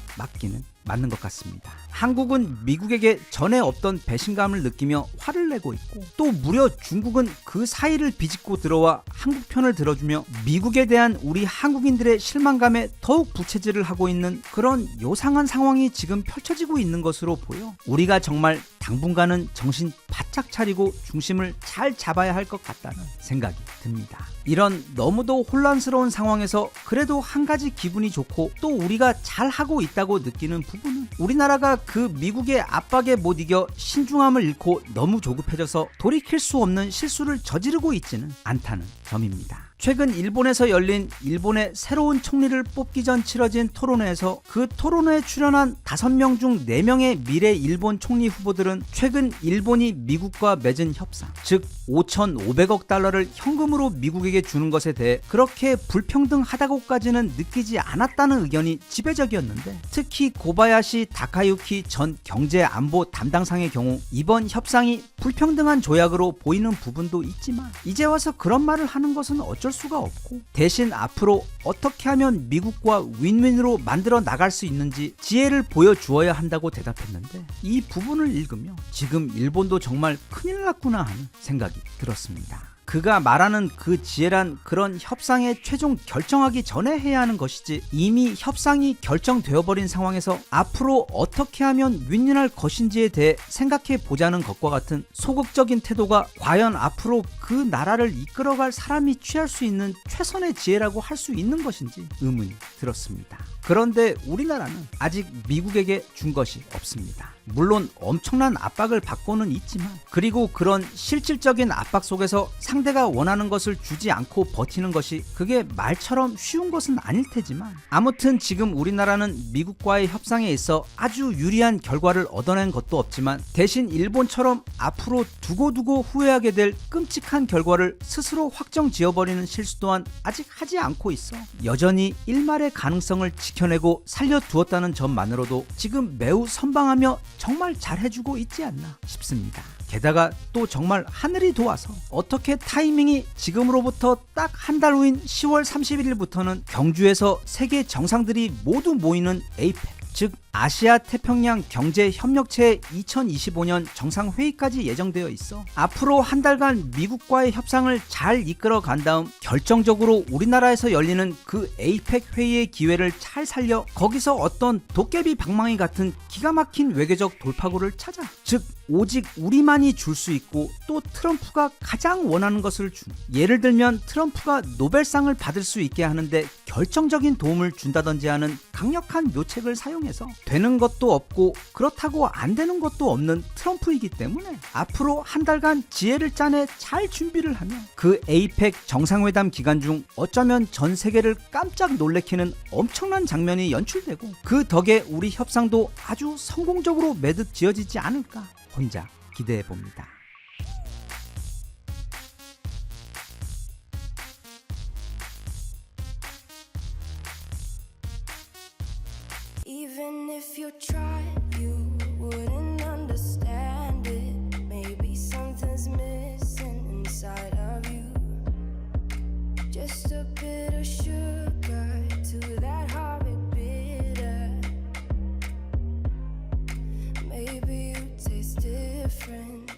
Speaker 1: 맞는 것 같습니다. 한국은 미국에게 전에 없던 배신감을 느끼며 화를 내고 있고, 또 무려 중국은 그 사이를 비집고 들어와 한국 편을 들어주며 미국에 대한 우리 한국인들의 실망감에 더욱 부채질을 하고 있는 그런 요상한 상황이 지금 펼쳐지고 있는 것으로 보여 우리가 정말 당분간은 정신 바짝 차리고 중심을 잘 잡아야 할 것 같다는 생각이 듭니다. 이런 너무도 혼란스러운 상황에서 그래도 한 가지 기분이 좋고 또 우리가 잘하고 있다고 느끼는 부분은, 우리나라가 그 미국의 압박에 못 이겨 신중함을 잃고 너무 조급해져서 돌이킬 수 없는 실수를 저지르고 있지는 않다는 점입니다. 최근 일본에서 열린 일본의 새로운 총리를 뽑기 전 치러진 토론회에서 그 토론회에 출연한 5명 중 4명의 미래 일본 총리 후보들은 최근 일본이 미국과 맺은 협상, 즉 5,500억 달러를 현금으로 미국에게 주는 것에 대해 그렇게 불평등하다고까지는 느끼지 않았다는 의견이 지배적이었는데, 특히 고바야시 다카유키 전 경제안보 담당상의 경우 이번 협상이 불평등한 조약으로 보이는 부분도 있지만, 이제 와서 그런 말을 하는 것은 어쩔 수가 없고, 대신 앞으로 어떻게 하면 미국과 윈윈으로 만들어 나갈 수 있는지 지혜를 보여주어야 한다고 대답했는데, 이 부분을 읽으며 지금 일본도 정말 큰일 났구나 하는 생각이 들었습니다. 그가 말하는 그 지혜란 그런 협상에 최종 결정하기 전에 해야 하는 것이지, 이미 협상이 결정되어버린 상황에서 앞으로 어떻게 하면 윈윈할 것인지에 대해 생각해 보자는 것과 같은 소극적인 태도가 과연 앞으로 그 나라를 이끌어갈 사람이 취할 수 있는 최선의 지혜라고 할 수 있는 것인지 의문이 들었습니다. 그런데 우리나라는 아직 미국에게 준 것이 없습니다. 물론 엄청난 압박을 받고는 있지만, 그리고 그런 실질적인 압박 속에서 상대가 원하는 것을 주지 않고 버티는 것이 그게 말처럼 쉬운 것은 아닐 테지만, 아무튼 지금 우리나라는 미국과의 협상에 있어 아주 유리한 결과를 얻어낸 것도 없지만, 대신 일본처럼 앞으로 두고두고 후회하게 될 끔찍한 결과를 스스로 확정 지어버리는 실수 또한 아직 하지 않고 있어 여전히 일말의 가능성을 지켜내고 살려두었다는 점만으로도 지금 매우 선방하며 정말 잘해주고 있지 않나 싶습니다. 게다가 또 정말 하늘이 도와서 어떻게 타이밍이 지금으로부터 딱 한 달 후인 10월 31일부터는 경주에서 세계 정상들이 모두 모이는 에이펙, 즉 아시아 태평양 경제협력체 2025년 정상회의까지 예정되어 있어 앞으로 한 달간 미국과의 협상을 잘 이끌어 간 다음 결정적으로 우리나라에서 열리는 그 에이펙 회의의 기회를 잘 살려 거기서 어떤 도깨비 방망이 같은 기가 막힌 외교적 돌파구를 찾아, 즉 오직 우리만이 줄 수 있고 또 트럼프가 가장 원하는 것을 준, 예를 들면 트럼프가 노벨상을 받을 수 있게 하는데 결정적인 도움을 준다든지 하는 강력한 묘책을 사용해서 되는 것도 없고 그렇다고 안 되는 것도 없는 트럼프이기 때문에 앞으로 한 달간 지혜를 짜내 잘 준비를 하면 그 에이펙 정상회담 기간 중 어쩌면 전 세계를 깜짝 놀래키는 엄청난 장면이 연출되고, 그 덕에 우리 협상도 아주 성공적으로 매듭 지어지지 않을까 혼자 기대해 봅니다.
Speaker 2: Even if you tried, you wouldn't understand it. Maybe something's missing inside of you. Just a bit of sugar to that horrid bitter. Maybe you taste different.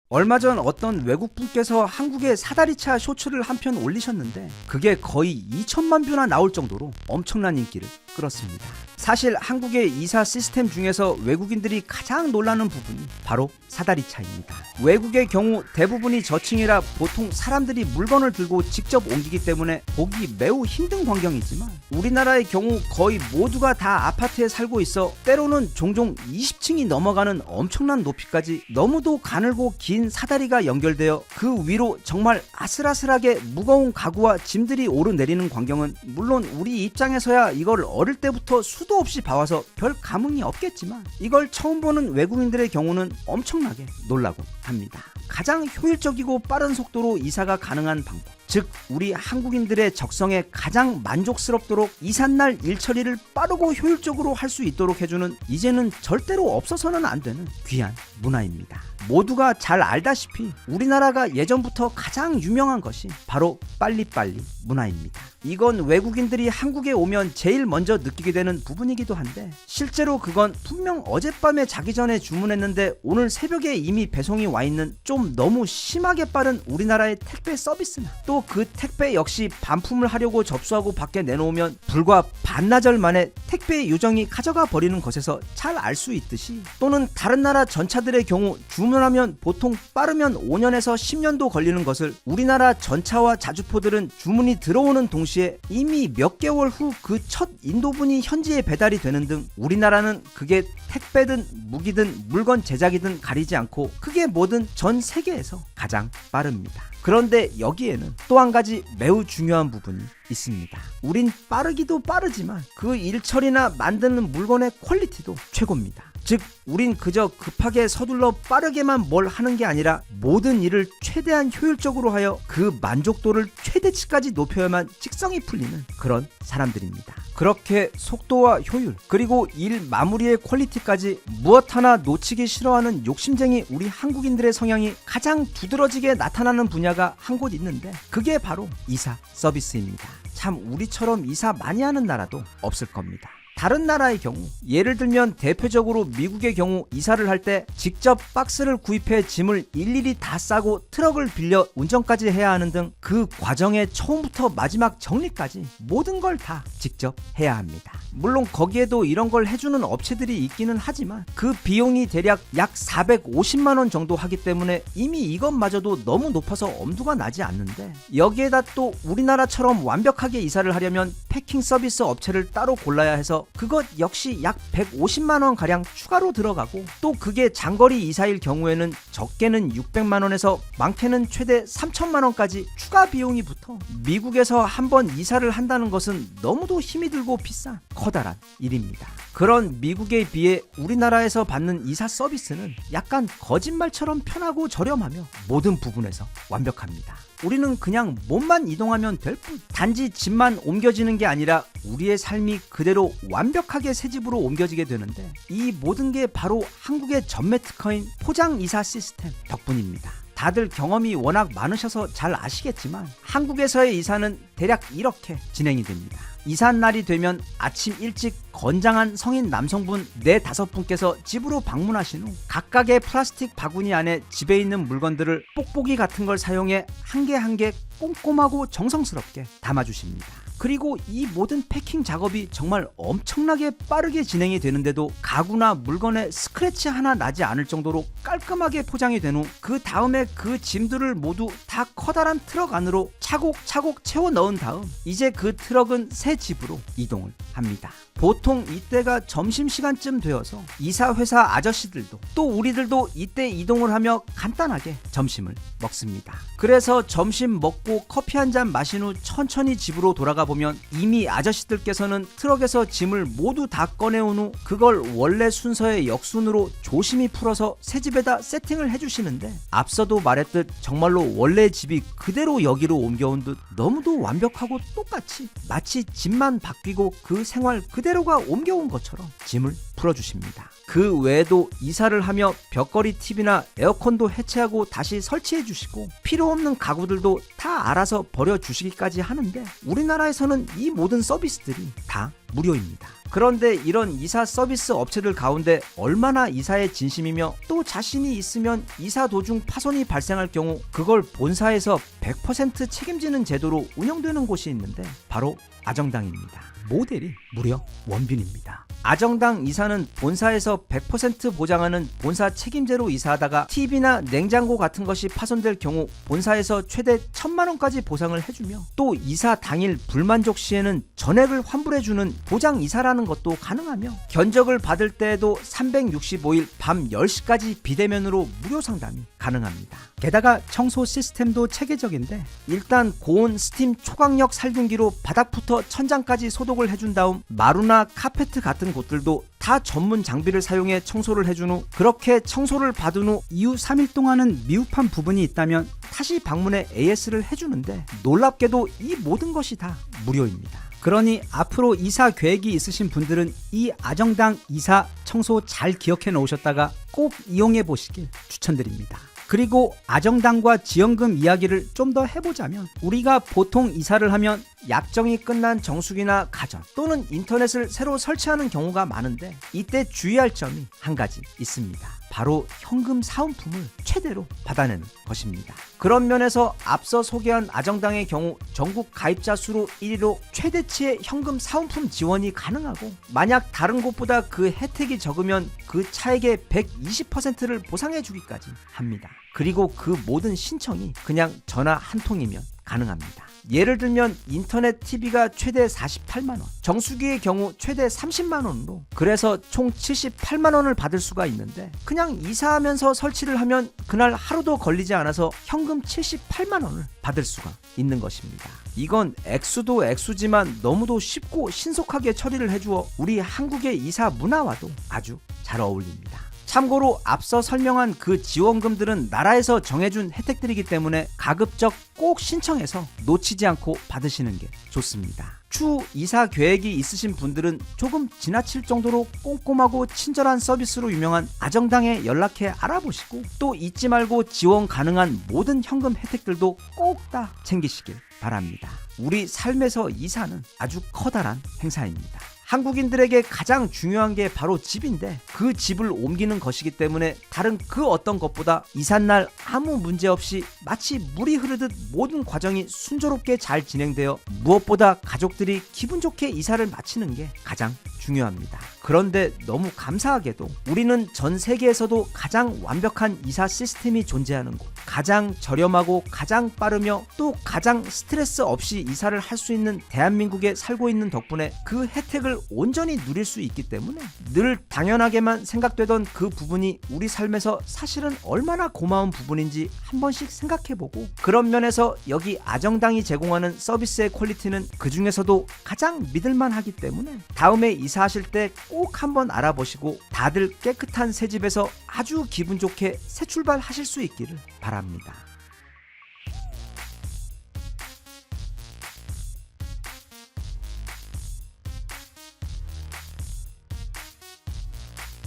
Speaker 1: 얼마 전 어떤 외국분께서 한국에 사다리차 쇼츠를 한 편 올리셨는데 그게 거의 2천만 뷰나 나올 정도로 엄청난 인기를 끌었습니다. 사실 한국의 이사 시스템 중에서 외국인들이 가장 놀라는 부분이 바로 사다리 차입니다. 외국의 경우 대부분이 저층이라 보통 사람들이 물건을 들고 직접 옮기기 때문에 보기 매우 힘든 광경이지만 우리나라의 경우 거의 모두가 다 아파트에 살고 있어 때로는 종종 20층이 넘어가는 엄청난 높이까지 너무도 가늘고 긴 사다리가 연결되어 그 위로 정말 아슬아슬하게 무거운 가구와 짐들이 오르내리는 광경은 물론 우리 입장에서야 이걸 어릴 때부터 수도 없이 봐와서 별 감흥이 없겠지만 이걸 처음 보는 외국인들의 경우는 엄청나게 놀라곤 합니다. 가장 효율적이고 빠른 속도로 이사가 가능한 방법, 즉 우리 한국인들의 적성에 가장 만족스럽도록 이삿날 일처리를 빠르고 효율적으로 할 수 있도록 해주는 이제는 절대로 없어서는 안 되는 귀한 문화입니다. 모두가 잘 알다시피 우리나라가 예전부터 가장 유명한 것이 바로 빨리빨리 문화입니다. 이건 외국인들이 한국에 오면 제일 먼저 느끼게 되는 부분이기도 한데 실제로 그건 분명 어젯밤에 자기 전에 주문했는데 오늘 새벽에 이미 배송이 와 있는 좀 너무 심하게 빠른 우리나라의 택배 서비스나 또 그 택배 역시 반품을 하려고 접수하고 밖에 내놓으면 불과 반나절 만에 택배 요정이 가져가 버리는 것에서 잘 알 수 있듯이 또는 다른 나라 전차들의 경우 주문하면 보통 빠르면 5년에서 10년도 걸리는 것을 우리나라 전차와 자주포들은 주문이 들어오는 동시에 이미 몇 개월 후 그 첫 인도분이 현지에 배달이 되는 등 우리나라는 그게 택배든 무기든 물건 제작이든 가리지 않고 그게 뭐든 전 세계에서 가장 빠릅니다. 그런데 여기에는 또 한 가지 매우 중요한 부분이 있습니다. 우린 빠르기도 빠르지만 그 일처리나 만드는 물건의 퀄리티도 최고입니다. 즉 우린 그저 급하게 서둘러 빠르게만 뭘 하는 게 아니라 모든 일을 최대한 효율적으로 하여 그 만족도를 최대치까지 높여야만 직성이 풀리는 그런 사람들입니다. 그렇게 속도와 효율 그리고 일 마무리의 퀄리티까지 무엇 하나 놓치기 싫어하는 욕심쟁이 우리 한국인들의 성향이 가장 두드러지게 나타나는 분야가 한 곳 있는데 그게 바로 이사 서비스입니다. 참 우리처럼 이사 많이 하는 나라도 없을 겁니다. 다른 나라의 경우 예를 들면 대표적으로 미국의 경우 이사를 할 때 직접 박스를 구입해 짐을 일일이 다 싸고 트럭을 빌려 운전까지 해야 하는 등 그 과정의 처음부터 마지막 정리까지 모든 걸 다 직접 해야 합니다. 물론 거기에도 이런 걸 해주는 업체들이 있기는 하지만 그 비용이 대략 약 450만 원 정도 하기 때문에 이미 이것마저도 너무 높아서 엄두가 나지 않는데 여기에다 또 우리나라처럼 완벽하게 이사를 하려면 패킹 서비스 업체를 따로 골라야 해서 그것 역시 약 150만 원 가량 추가로 들어가고 또 그게 장거리 이사일 경우에는 적게는 600만 원에서 많게는 최대 3천만 원까지 추가 비용이 붙어 미국에서 한번 이사를 한다는 것은 너무도 힘이 들고 비싼 커다란 일입니다. 그런 미국에 비해 우리나라에서 받는 이사 서비스는 약간 거짓말처럼 편하고 저렴하며 모든 부분에서 완벽합니다. 우리는 그냥 몸만 이동하면 될 뿐 단지 집만 옮겨지는 게 아니라 우리의 삶이 그대로 완벽하게 새 집으로 옮겨지게 되는데 이 모든 게 바로 한국의 전매 특허인 포장 이사 시스템 덕분입니다. 다들 경험이 워낙 많으셔서 잘 아시겠지만 한국에서의 이사는 대략 이렇게 진행이 됩니다. 이삿날이 되면 아침 일찍 건장한 성인 남성분 4-5분께서 집으로 방문하신 후 각각의 플라스틱 바구니 안에 집에 있는 물건들을 뽁뽁이 같은 걸 사용해 한 개 한 개 꼼꼼하고 정성스럽게 담아주십니다. 그리고 이 모든 패킹 작업이 정말 엄청나게 빠르게 진행이 되는데도 가구나 물건에 스크래치 하나 나지 않을 정도로 깔끔하게 포장이 된 후 그 다음에 그 짐들을 모두 다 커다란 트럭 안으로 차곡차곡 채워 넣은 다음 이제 그 트럭은 새 집으로 이동을 합니다. 보통 이때가 점심시간쯤 되어서 이사회사 아저씨들도 또 우리들도 이때 이동을 하며 간단하게 점심을 먹습니다. 그래서 점심 먹고 커피 한 잔 마신 후 천천히 집으로 돌아가 보면 이미 아저씨들께서는 트럭에서 짐을 모두 다 꺼내온 후 그걸 원래 순서의 역순으로 조심히 풀어서 새 집에다 세팅을 해주시는데 앞서도 말했듯 정말로 원래 집이 그대로 여기로 옮겨온 듯 너무도 완벽하고 똑같이 마치 집만 바뀌고 그 생활 그대로가 옮겨온 것처럼 짐을 풀어주십니다. 그 외에도 이사를 하며 벽걸이 TV나 에어컨도 해체하고 다시 설치해 주시고 필요 없는 가구들도 다 알아서 버려주시기까지 하는데 우리나라에서는 이 모든 서비스들이 다 무료입니다. 그런데 이런 이사 서비스 업체들 가운데 얼마나 이사에 진심이며 또 자신이 있으면 이사 도중 파손이 발생할 경우 그걸 본사에서 100% 책임지는 제도로 운영되는 곳이 있는데 바로 아정당입니다. 모델이 무려 원빈입니다. 아정당 이사는 본사에서 100% 보장하는 본사 책임제로 이사하다가 TV나 냉장고 같은 것이 파손될 경우 본사에서 최대 1,000만 원까지 보상을 해주며 또 이사 당일 불만족 시에는 전액을 환불해주는 보장 이사라는 것도 가능하며 견적을 받을 때에도 365일 밤 10시까지 비대면으로 무료 상담이 가능합니다. 게다가 청소 시스템도 체계적인데 일단 고온 스팀 초강력 살균기로 바닥부터 천장까지 소독을 해준 다음 마루나 카페트 같은 곳들도 다 전문 장비를 사용해 청소를 해준 후 그렇게 청소를 받은 후 이후 3일 동안은 미흡한 부분이 있다면 다시 방문해 AS를 해주는데 놀랍게도 이 모든 것이 다 무료입니다. 그러니 앞으로 이사 계획이 있으신 분들은 이 아정당 이사 청소 잘 기억해 놓으셨다가 꼭 이용해 보시길 추천드립니다. 그리고 아정당과 지원금 이야기를 좀 더 해보자면 우리가 보통 이사를 하면 약정이 끝난 정수기나 가전 또는 인터넷을 새로 설치하는 경우가 많은데 이때 주의할 점이 한 가지 있습니다. 바로 현금 사은품을 최대로 받아내는 것입니다. 그런 면에서 앞서 소개한 아정당의 경우 전국 가입자 수로 1위로 최대치의 현금 사은품 지원이 가능하고 만약 다른 곳보다 그 혜택이 적으면 그 차액의 120%를 보상해주기까지 합니다. 그리고 그 모든 신청이 그냥 전화 한 통이면 가능합니다. 예를 들면 인터넷 TV가 최대 48만원, 정수기의 경우 최대 30만원으로 그래서 총 78만원을 받을 수가 있는데 그냥 이사하면서 설치를 하면 그날 하루도 걸리지 않아서 현금 78만원을 받을 수가 있는 것입니다. 이건 액수도 액수지만 너무도 쉽고 신속하게 처리를 해주어 우리 한국의 이사 문화와도 아주 잘 어울립니다. 참고로 앞서 설명한 그 지원금들은 나라에서 정해준 혜택들이기 때문에 가급적 꼭 신청해서 놓치지 않고 받으시는 게 좋습니다. 추후 이사 계획이 있으신 분들은 조금 지나칠 정도로 꼼꼼하고 친절한 서비스로 유명한 아정당에 연락해 알아보시고 또 잊지 말고 지원 가능한 모든 현금 혜택들도 꼭 다 챙기시길 바랍니다. 우리 삶에서 이사는 아주 커다란 행사입니다. 한국인들에게 가장 중요한 게 바로 집인데 그 집을 옮기는 것이기 때문에 다른 그 어떤 것보다 이삿날 아무 문제 없이 마치 물이 흐르듯 모든 과정이 순조롭게 잘 진행되어 무엇보다 가족들이 기분 좋게 이사를 마치는 게 가장 중요합니다. 그런데 너무 감사하게도 우리는 전 세계에서도 가장 완벽한 이사 시스템이 존재하는 곳, 가장 저렴하고 가장 빠르며 또 가장 스트레스 없이 이사를 할 수 있는 대한민국에 살고 있는 덕분에 그 혜택을 온전히 누릴 수 있기 때문에 늘 당연하게만 생각되던 그 부분이 우리 삶에서 사실은 얼마나 고마운 부분인지 한 번씩 생각해보고 그런 면에서 여기 아정당이 제공하는 서비스의 퀄리티는 그 중에서도 가장 믿을만하기 때문에 다음에 이사하실 때 꼭 한번 알아보시고 다들 깨끗한 새 집에서 아주 기분 좋게 새 출발하실 수 있기를 바랍니다.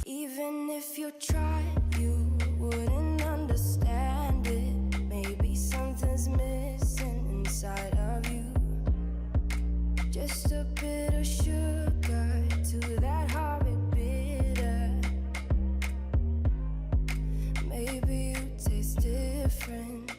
Speaker 2: Even if you try, you wouldn't understand it. Maybe something's missing inside of you. Just a bit of sugar to that heart.